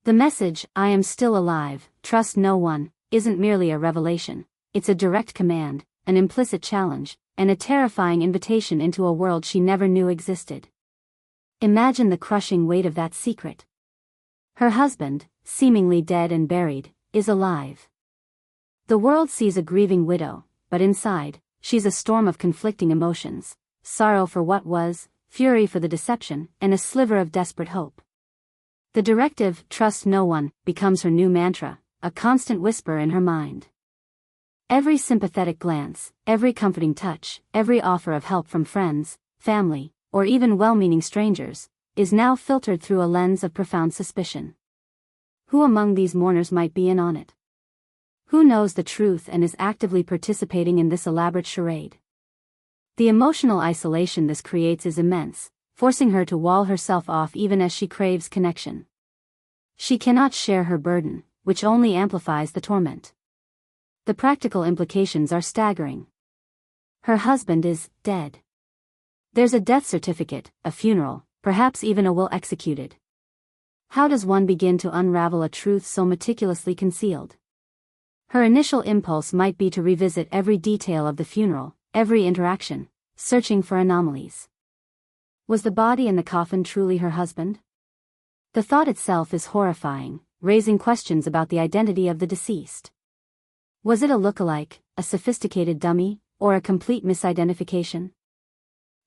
The message, "I am still alive, trust no one," isn't merely a revelation, it's a direct command, an implicit challenge, and a terrifying invitation into a world she never knew existed. Imagine the crushing weight of that secret. Her husband, seemingly dead and buried, is alive. The world sees a grieving widow, but inside, she's a storm of conflicting emotions, sorrow for what was, fury for the deception, and a sliver of desperate hope. The directive, "Trust no one," becomes her new mantra, a constant whisper in her mind. Every sympathetic glance, every comforting touch, every offer of help from friends, family, or even well-meaning strangers, is now filtered through a lens of profound suspicion. Who among these mourners might be in on it? Who knows the truth and is actively participating in this elaborate charade? The emotional isolation this creates is immense, forcing her to wall herself off even as she craves connection. She cannot share her burden, which only amplifies the torment. The practical implications are staggering. Her husband is dead. There's a death certificate, a funeral, perhaps even a will executed. How does one begin to unravel a truth so meticulously concealed? Her initial impulse might be to revisit every detail of the funeral, every interaction, searching for anomalies. Was the body in the coffin truly her husband? The thought itself is horrifying, raising questions about the identity of the deceased. Was it a look-alike, a sophisticated dummy, or a complete misidentification?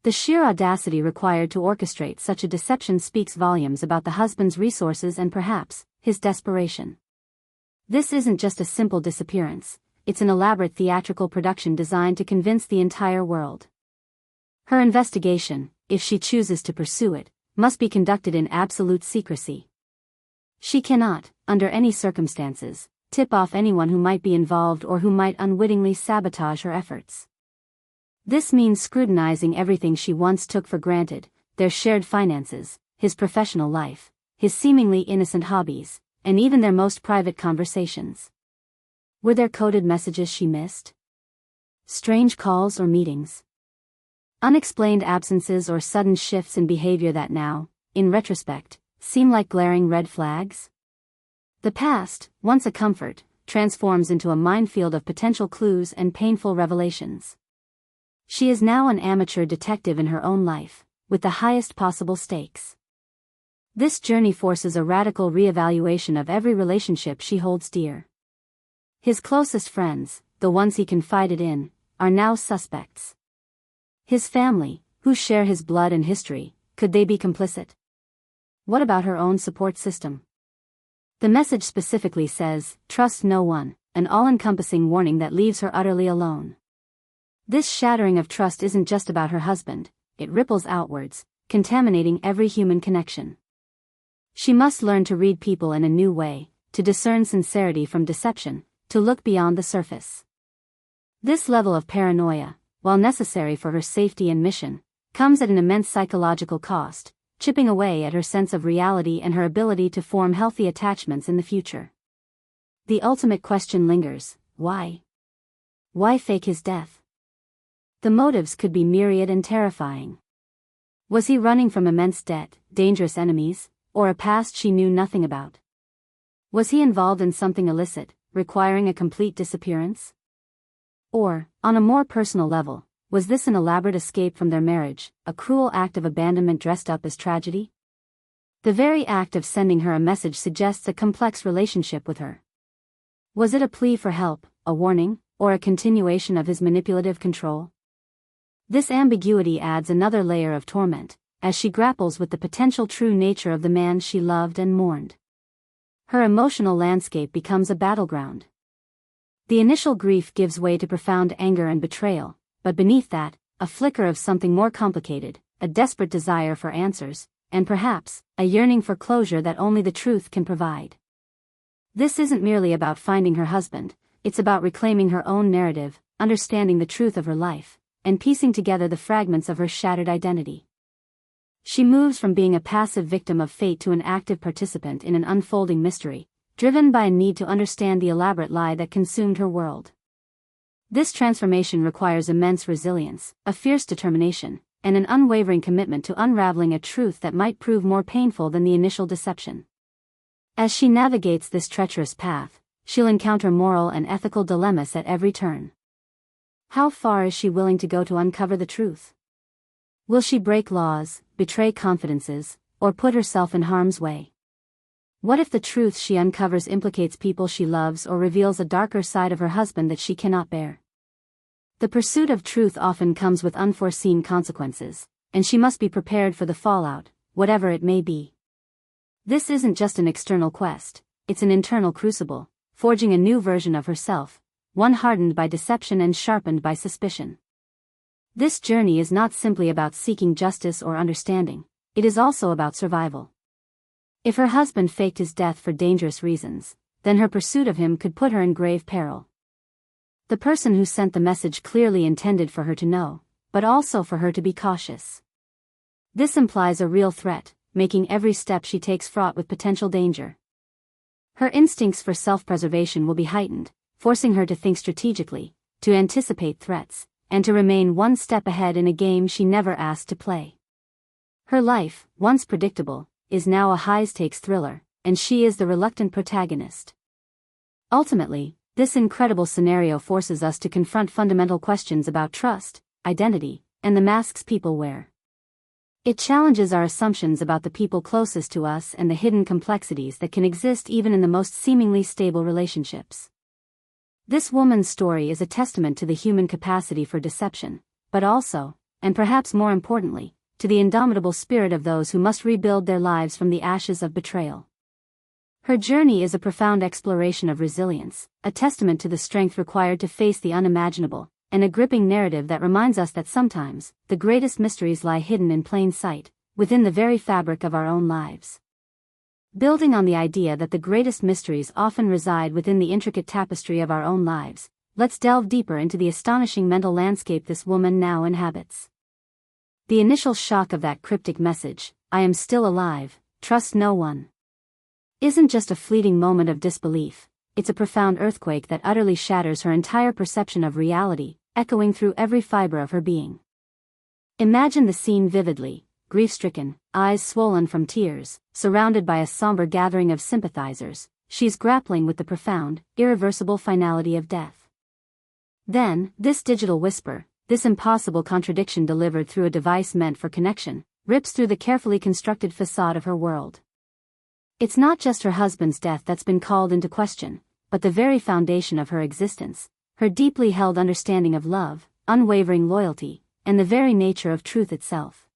The sheer audacity required to orchestrate such a deception speaks volumes about the husband's resources and perhaps, his desperation. This isn't just a simple disappearance, it's an elaborate theatrical production designed to convince the entire world. Her investigation, if she chooses to pursue it, must be conducted in absolute secrecy. She cannot, under any circumstances, tip off anyone who might be involved or who might unwittingly sabotage her efforts. This means scrutinizing everything she once took for granted, their shared finances, his professional life, his seemingly innocent hobbies, and even their most private conversations. Were there coded messages she missed? Strange calls or meetings? Unexplained absences or sudden shifts in behavior that now, in retrospect, seem like glaring red flags? The past, once a comfort, transforms into a minefield of potential clues and painful revelations. She is now an amateur detective in her own life, with the highest possible stakes. This journey forces a radical reevaluation of every relationship she holds dear. His closest friends, the ones he confided in, are now suspects. His family, who share his blood and history, could they be complicit? what about her own support system? The message specifically says, "Trust no one," an all-encompassing warning that leaves her utterly alone. This shattering of trust isn't just about her husband, it ripples outwards, contaminating every human connection. She must learn to read people in a new way, to discern sincerity from deception, to look beyond the surface. This level of paranoia, while necessary for her safety and mission, comes at an immense psychological cost, chipping away at her sense of reality and her ability to form healthy attachments in the future. The ultimate question lingers: why? Why fake his death? The motives could be myriad and terrifying. Was he running from immense debt, dangerous enemies, or a past she knew nothing about? Was he involved in something illicit, requiring a complete disappearance? Or, on a more personal level, was this an elaborate escape from their marriage, a cruel act of abandonment dressed up as tragedy? The very act of sending her a message suggests a complex relationship with her. Was it a plea for help, a warning, or a continuation of his manipulative control? This ambiguity adds another layer of torment, as she grapples with the potential true nature of the man she loved and mourned. Her emotional landscape becomes a battleground. The initial grief gives way to profound anger and betrayal, but beneath that, a flicker of something more complicated, a desperate desire for answers, and perhaps, a yearning for closure that only the truth can provide. This isn't merely about finding her husband, it's about reclaiming her own narrative, understanding the truth of her life, and piecing together the fragments of her shattered identity. She moves from being a passive victim of fate to an active participant in an unfolding mystery, driven by a need to understand the elaborate lie that consumed her world. This transformation requires immense resilience, a fierce determination, and an unwavering commitment to unraveling a truth that might prove more painful than the initial deception. As she navigates this treacherous path, she'll encounter moral and ethical dilemmas at every turn. How far is she willing to go to uncover the truth? Will she break laws, betray confidences, or put herself in harm's way? What if the truth she uncovers implicates people she loves or reveals a darker side of her husband that she cannot bear? The pursuit of truth often comes with unforeseen consequences, and she must be prepared for the fallout, whatever it may be. This isn't just an external quest, it's an internal crucible, forging a new version of herself, one hardened by deception and sharpened by suspicion. This journey is not simply about seeking justice or understanding, it is also about survival. If her husband faked his death for dangerous reasons, then her pursuit of him could put her in grave peril. The person who sent the message clearly intended for her to know, but also for her to be cautious. This implies a real threat, making every step she takes fraught with potential danger. Her instincts for self-preservation will be heightened, forcing her to think strategically, to anticipate threats, and to remain one step ahead in a game she never asked to play. Her life, once predictable, is now a high-stakes thriller, and she is the reluctant protagonist. Ultimately, this incredible scenario forces us to confront fundamental questions about trust, identity, and the masks people wear. It challenges our assumptions about the people closest to us and the hidden complexities that can exist even in the most seemingly stable relationships. This woman's story is a testament to the human capacity for deception, but also, and perhaps more importantly, to the indomitable spirit of those who must rebuild their lives from the ashes of betrayal. Her journey is a profound exploration of resilience, a testament to the strength required to face the unimaginable, and a gripping narrative that reminds us that sometimes, the greatest mysteries lie hidden in plain sight, within the very fabric of our own lives. Building on the idea that the greatest mysteries often reside within the intricate tapestry of our own lives, let's delve deeper into the astonishing mental landscape this woman now inhabits. The initial shock of that cryptic message, "I am still alive, trust no one," isn't just a fleeting moment of disbelief, it's a profound earthquake that utterly shatters her entire perception of reality, echoing through every fiber of her being. Imagine the scene vividly, grief-stricken, eyes swollen from tears, surrounded by a somber gathering of sympathizers, she's grappling with the profound, irreversible finality of death. Then, this digital whisper, this impossible contradiction delivered through a device meant for connection, rips through the carefully constructed facade of her world. It's not just her husband's death that's been called into question, but the very foundation of her existence, her deeply held understanding of love, unwavering loyalty, and the very nature of truth itself.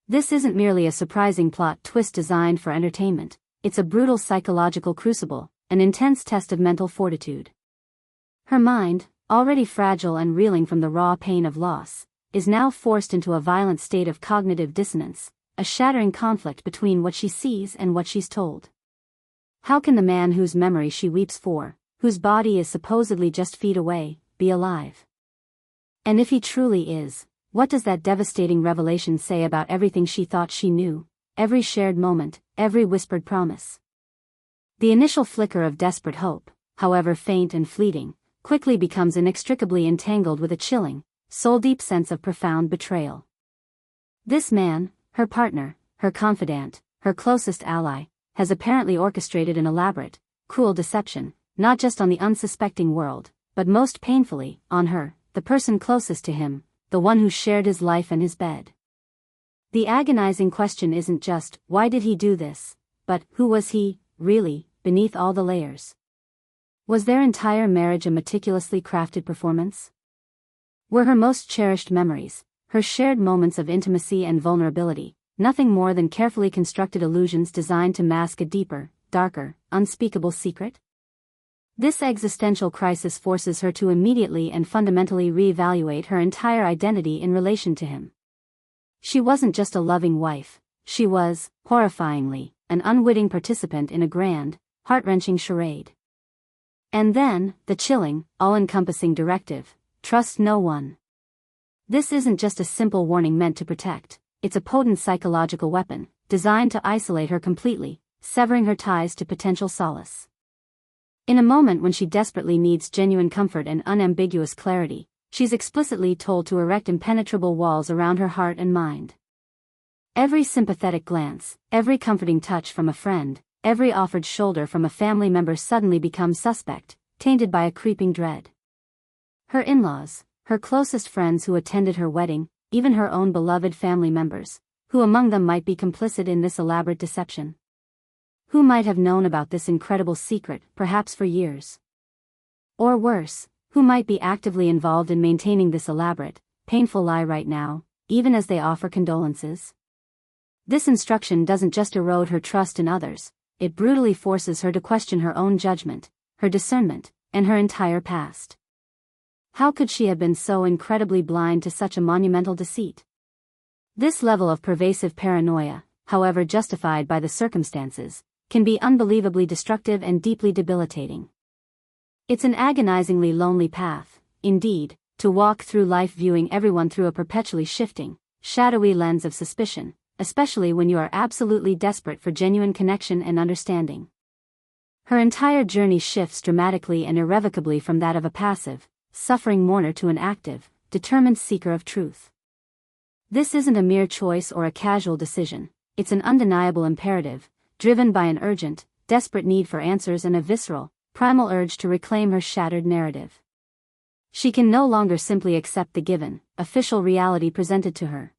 This isn't merely a surprising plot twist designed for entertainment, it's a brutal psychological crucible, an intense test of mental fortitude. Her mind, already fragile and reeling from the raw pain of loss, is now forced into a violent state of cognitive dissonance, a shattering conflict between what she sees and what she's told. How can the man whose memory she weeps for, whose body is supposedly just feet away, be alive? And if he truly is, what does that devastating revelation say about everything she thought she knew, every shared moment, every whispered promise? The initial flicker of desperate hope, however faint and fleeting, quickly becomes inextricably entangled with a chilling, soul-deep sense of profound betrayal. This man, her partner, her confidant, her closest ally, has apparently orchestrated an elaborate, cruel deception, not just on the unsuspecting world, but most painfully, on her, the person closest to him, the one who shared his life and his bed. The agonizing question isn't just, why did he do this, but, who was he, really, beneath all the layers? Was their entire marriage a meticulously crafted performance? Were her most cherished memories, her shared moments of intimacy and vulnerability, nothing more than carefully constructed illusions designed to mask a deeper, darker, unspeakable secret? This existential crisis forces her to immediately and fundamentally reevaluate her entire identity in relation to him. She wasn't just a loving wife, she was, horrifyingly, an unwitting participant in a grand, heart-wrenching charade. And then, the chilling, all-encompassing directive, trust no one. This isn't just a simple warning meant to protect, it's a potent psychological weapon, designed to isolate her completely, severing her ties to potential solace. In a moment when she desperately needs genuine comfort and unambiguous clarity, she's explicitly told to erect impenetrable walls around her heart and mind. Every sympathetic glance, every comforting touch from a friend, every offered shoulder from a family member suddenly becomes suspect, tainted by a creeping dread. Her in-laws, her closest friends who attended her wedding, even her own beloved family members, who among them might be complicit in this elaborate deception? Who might have known about this incredible secret, perhaps for years? Or worse, who might be actively involved in maintaining this elaborate, painful lie right now, even as they offer condolences? This instruction doesn't just erode her trust in others, it brutally forces her to question her own judgment, her discernment, and her entire past. How could she have been so incredibly blind to such a monumental deceit? This level of pervasive paranoia, however justified by the circumstances, can be unbelievably destructive and deeply debilitating. It's an agonizingly lonely path, indeed, to walk through life viewing everyone through a perpetually shifting, shadowy lens of suspicion, especially when you are absolutely desperate for genuine connection and understanding. Her entire journey shifts dramatically and irrevocably from that of a passive, suffering mourner to an active, determined seeker of truth. This isn't a mere choice or a casual decision, it's an undeniable imperative, driven by an urgent, desperate need for answers and a visceral, primal urge to reclaim her shattered narrative. She can no longer simply accept the given, official reality presented to her.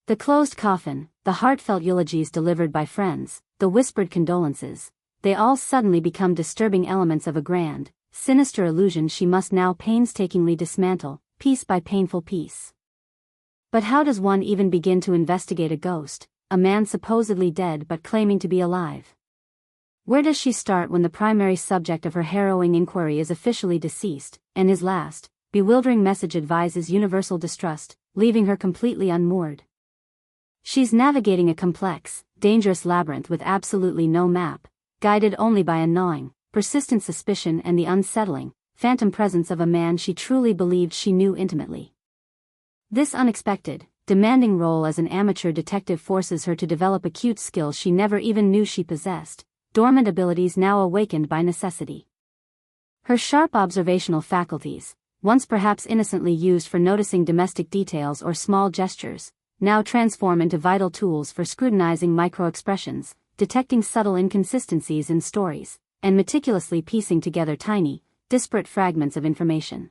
The closed coffin, the heartfelt eulogies delivered by friends, the whispered condolences, they all suddenly become disturbing elements of a grand, sinister illusion she must now painstakingly dismantle, piece by painful piece. But how does one even begin to investigate a ghost, a man supposedly dead but claiming to be alive? Where does she start when the primary subject of her harrowing inquiry is officially deceased, and his last, bewildering message advises universal distrust, leaving her completely unmoored? She's navigating a complex, dangerous labyrinth with absolutely no map, guided only by a gnawing, persistent suspicion and the unsettling, phantom presence of a man she truly believed she knew intimately. This unexpected, demanding role as an amateur detective forces her to develop acute skills she never even knew she possessed, dormant abilities now awakened by necessity. Her sharp observational faculties, once perhaps innocently used for noticing domestic details or small gestures, now transform into vital tools for scrutinizing micro-expressions, detecting subtle inconsistencies in stories, and meticulously piecing together tiny, disparate fragments of information.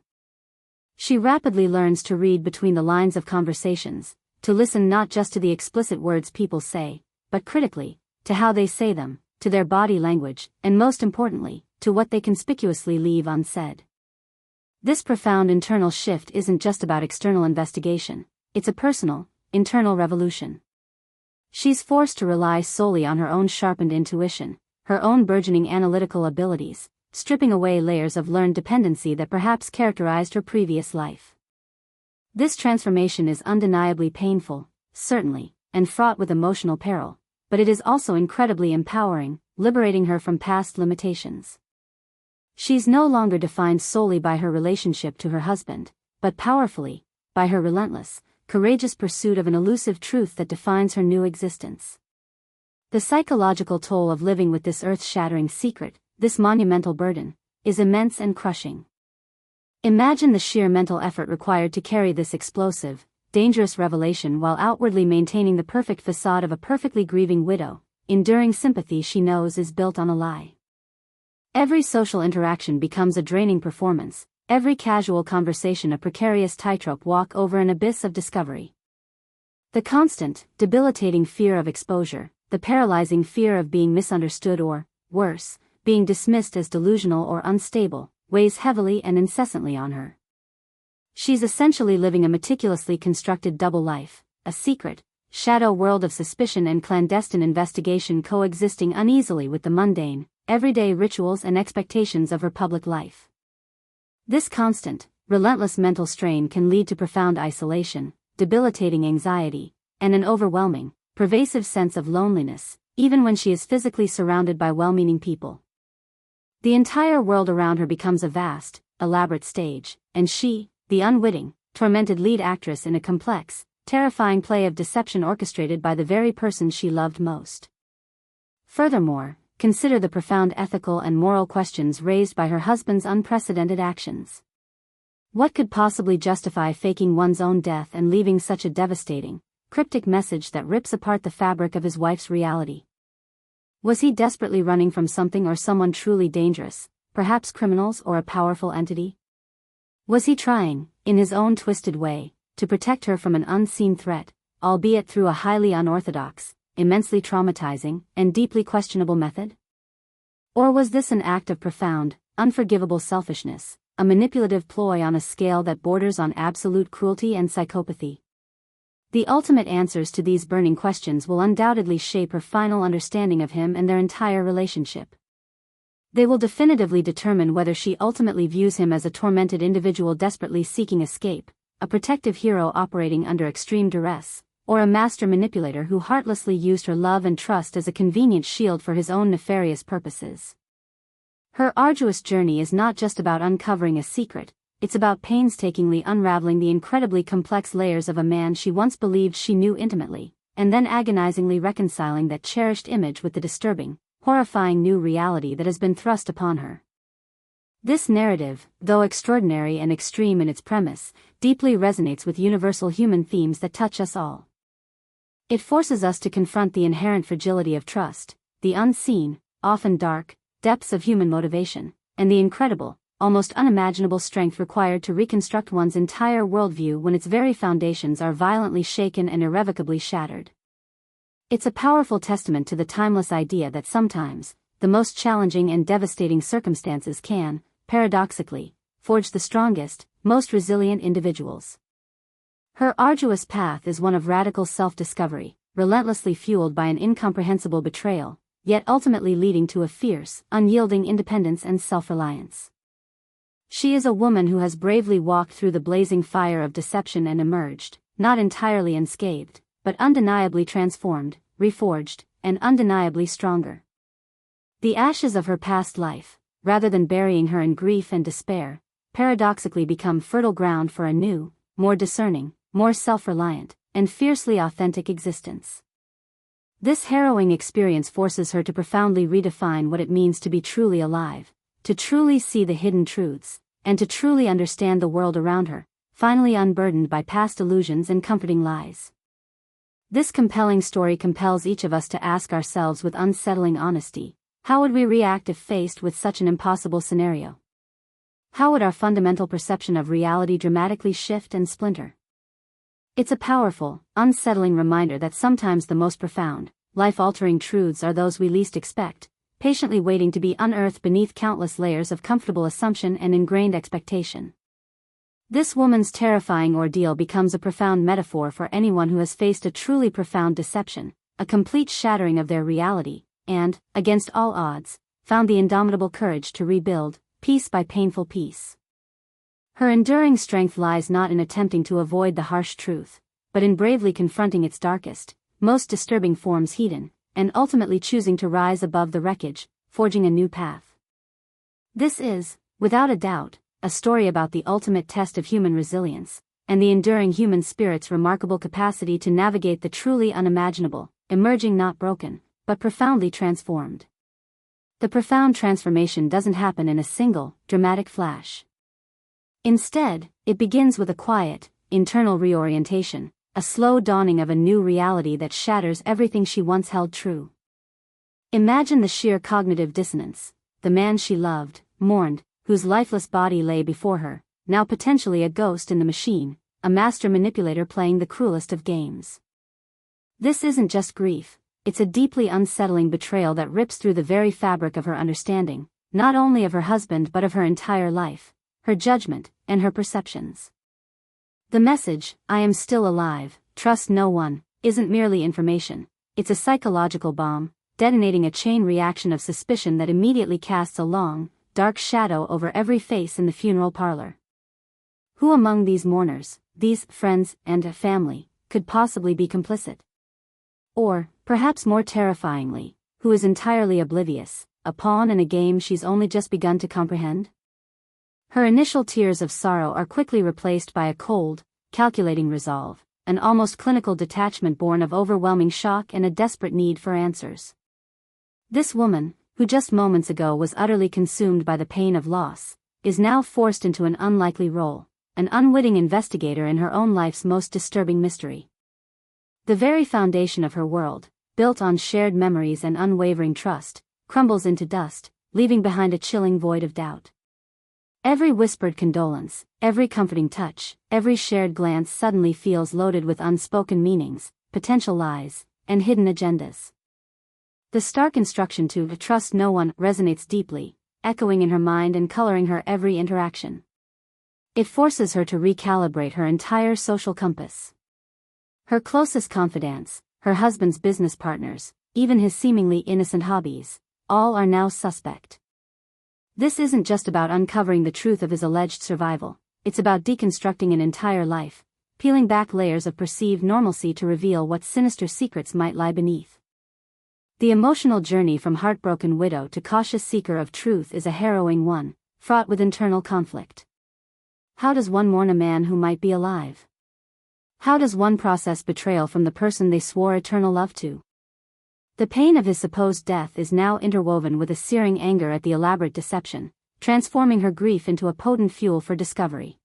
She rapidly learns to read between the lines of conversations, to listen not just to the explicit words people say, but critically, to how they say them, to their body language, and most importantly, to what they conspicuously leave unsaid. This profound internal shift isn't just about external investigation, it's a personal, internal revolution. She's forced to rely solely on her own sharpened intuition, her own burgeoning analytical abilities, stripping away layers of learned dependency that perhaps characterized her previous life. This transformation is undeniably painful, certainly, and fraught with emotional peril, but it is also incredibly empowering, liberating her from past limitations. She's no longer defined solely by her relationship to her husband, but powerfully, by her relentless, courageous pursuit of an elusive truth that defines her new existence. The psychological toll of living with this earth-shattering secret, this monumental burden, is immense and crushing. Imagine the sheer mental effort required to carry this explosive, dangerous revelation while outwardly maintaining the perfect facade of a perfectly grieving widow, enduring sympathy she knows is built on a lie. Every social interaction becomes a draining performance, every casual conversation a precarious tightrope walk over an abyss of discovery. The constant, debilitating fear of exposure, the paralyzing fear of being misunderstood or, worse, being dismissed as delusional or unstable, weighs heavily and incessantly on her. She's essentially living a meticulously constructed double life, a secret, shadow world of suspicion and clandestine investigation coexisting uneasily with the mundane, everyday rituals and expectations of her public life. This constant, relentless mental strain can lead to profound isolation, debilitating anxiety, and an overwhelming, pervasive sense of loneliness, even when she is physically surrounded by well-meaning people. The entire world around her becomes a vast, elaborate stage, and she, the unwitting, tormented lead actress in a complex, terrifying play of deception orchestrated by the very person she loved most. Furthermore, consider the profound ethical and moral questions raised by her husband's unprecedented actions. What could possibly justify faking one's own death and leaving such a devastating, cryptic message that rips apart the fabric of his wife's reality? Was he desperately running from something or someone truly dangerous, perhaps criminals or a powerful entity? Was he trying, in his own twisted way, to protect her from an unseen threat, albeit through a highly unorthodox, immensely traumatizing, and deeply questionable method? Or was this an act of profound, unforgivable selfishness, a manipulative ploy on a scale that borders on absolute cruelty and psychopathy? The ultimate answers to these burning questions will undoubtedly shape her final understanding of him and their entire relationship. They will definitively determine whether she ultimately views him as a tormented individual desperately seeking escape, a protective hero operating under extreme duress, or a master manipulator who heartlessly used her love and trust as a convenient shield for his own nefarious purposes. Her arduous journey is not just about uncovering a secret, it's about painstakingly unraveling the incredibly complex layers of a man she once believed she knew intimately, and then agonizingly reconciling that cherished image with the disturbing, horrifying new reality that has been thrust upon her. This narrative, though extraordinary and extreme in its premise, deeply resonates with universal human themes that touch us all. It forces us to confront the inherent fragility of trust, the unseen, often dark, depths of human motivation, and the incredible, almost unimaginable strength required to reconstruct one's entire worldview when its very foundations are violently shaken and irrevocably shattered. It's a powerful testament to the timeless idea that sometimes, the most challenging and devastating circumstances can, paradoxically, forge the strongest, most resilient individuals. Her arduous path is one of radical self-discovery, relentlessly fueled by an incomprehensible betrayal, yet ultimately leading to a fierce, unyielding independence and self-reliance. She is a woman who has bravely walked through the blazing fire of deception and emerged, not entirely unscathed, but undeniably transformed, reforged, and undeniably stronger. The ashes of her past life, rather than burying her in grief and despair, paradoxically become fertile ground for a new, more discerning, more self-reliant, and fiercely authentic existence. This harrowing experience forces her to profoundly redefine what it means to be truly alive, to truly see the hidden truths, and to truly understand the world around her, finally unburdened by past illusions and comforting lies. This compelling story compels each of us to ask ourselves with unsettling honesty, how would we react if faced with such an impossible scenario? How would our fundamental perception of reality dramatically shift and splinter? It's a powerful, unsettling reminder that sometimes the most profound, life-altering truths are those we least expect, patiently waiting to be unearthed beneath countless layers of comfortable assumption and ingrained expectation. This woman's terrifying ordeal becomes a profound metaphor for anyone who has faced a truly profound deception, a complete shattering of their reality, and, against all odds, found the indomitable courage to rebuild, piece by painful piece. Her enduring strength lies not in attempting to avoid the harsh truth, but in bravely confronting its darkest, most disturbing forms head-on, and ultimately choosing to rise above the wreckage, forging a new path. This is, without a doubt, a story about the ultimate test of human resilience, and the enduring human spirit's remarkable capacity to navigate the truly unimaginable, emerging not broken, but profoundly transformed. The profound transformation doesn't happen in a single, dramatic flash. Instead, it begins with a quiet, internal reorientation, a slow dawning of a new reality that shatters everything she once held true. Imagine the sheer cognitive dissonance. The man she loved, mourned, whose lifeless body lay before her, now potentially a ghost in the machine, a master manipulator playing the cruelest of games. This isn't just grief, it's a deeply unsettling betrayal that rips through the very fabric of her understanding, not only of her husband but of her entire life, her judgment, and her perceptions. The message, "I am still alive, trust no one," isn't merely information, it's a psychological bomb, detonating a chain reaction of suspicion that immediately casts a long, dark shadow over every face in the funeral parlor. Who among these mourners, these friends and family, could possibly be complicit? Or, perhaps more terrifyingly, who is entirely oblivious, a pawn in a game she's only just begun to comprehend? Her initial tears of sorrow are quickly replaced by a cold, calculating resolve, an almost clinical detachment born of overwhelming shock and a desperate need for answers. This woman, who just moments ago was utterly consumed by the pain of loss, is now forced into an unlikely role, an unwitting investigator in her own life's most disturbing mystery. The very foundation of her world, built on shared memories and unwavering trust, crumbles into dust, leaving behind a chilling void of doubt. Every whispered condolence, every comforting touch, every shared glance suddenly feels loaded with unspoken meanings, potential lies, and hidden agendas. The stark instruction to trust no one resonates deeply, echoing in her mind and coloring her every interaction. It forces her to recalibrate her entire social compass. Her closest confidants, her husband's business partners, even his seemingly innocent hobbies, all are now suspect. This isn't just about uncovering the truth of his alleged survival, it's about deconstructing an entire life, peeling back layers of perceived normalcy to reveal what sinister secrets might lie beneath. The emotional journey from heartbroken widow to cautious seeker of truth is a harrowing one, fraught with internal conflict. How does one mourn a man who might be alive? How does one process betrayal from the person they swore eternal love to? The pain of his supposed death is now interwoven with a searing anger at the elaborate deception, transforming her grief into a potent fuel for discovery.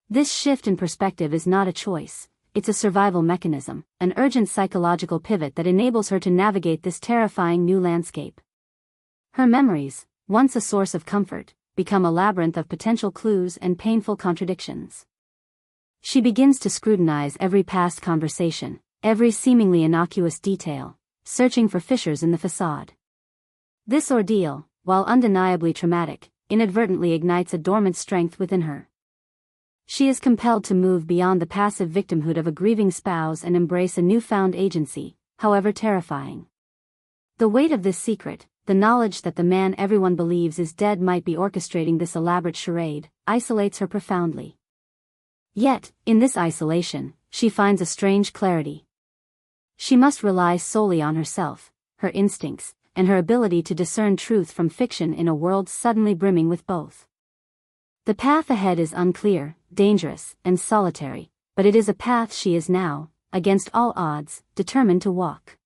This shift in perspective is not a choice, it's a survival mechanism, an urgent psychological pivot that enables her to navigate this terrifying new landscape. Her memories, once a source of comfort, become a labyrinth of potential clues and painful contradictions. She begins to scrutinize every past conversation, every seemingly innocuous detail, searching for fissures in the facade. This ordeal, while undeniably traumatic, inadvertently ignites a dormant strength within her. She is compelled to move beyond the passive victimhood of a grieving spouse and embrace a newfound agency, however terrifying. The weight of this secret, the knowledge that the man everyone believes is dead might be orchestrating this elaborate charade, isolates her profoundly. Yet, in this isolation, she finds a strange clarity. She must rely solely on herself, her instincts, and her ability to discern truth from fiction in a world suddenly brimming with both. The path ahead is unclear, dangerous, and solitary, but it is a path she is now, against all odds, determined to walk.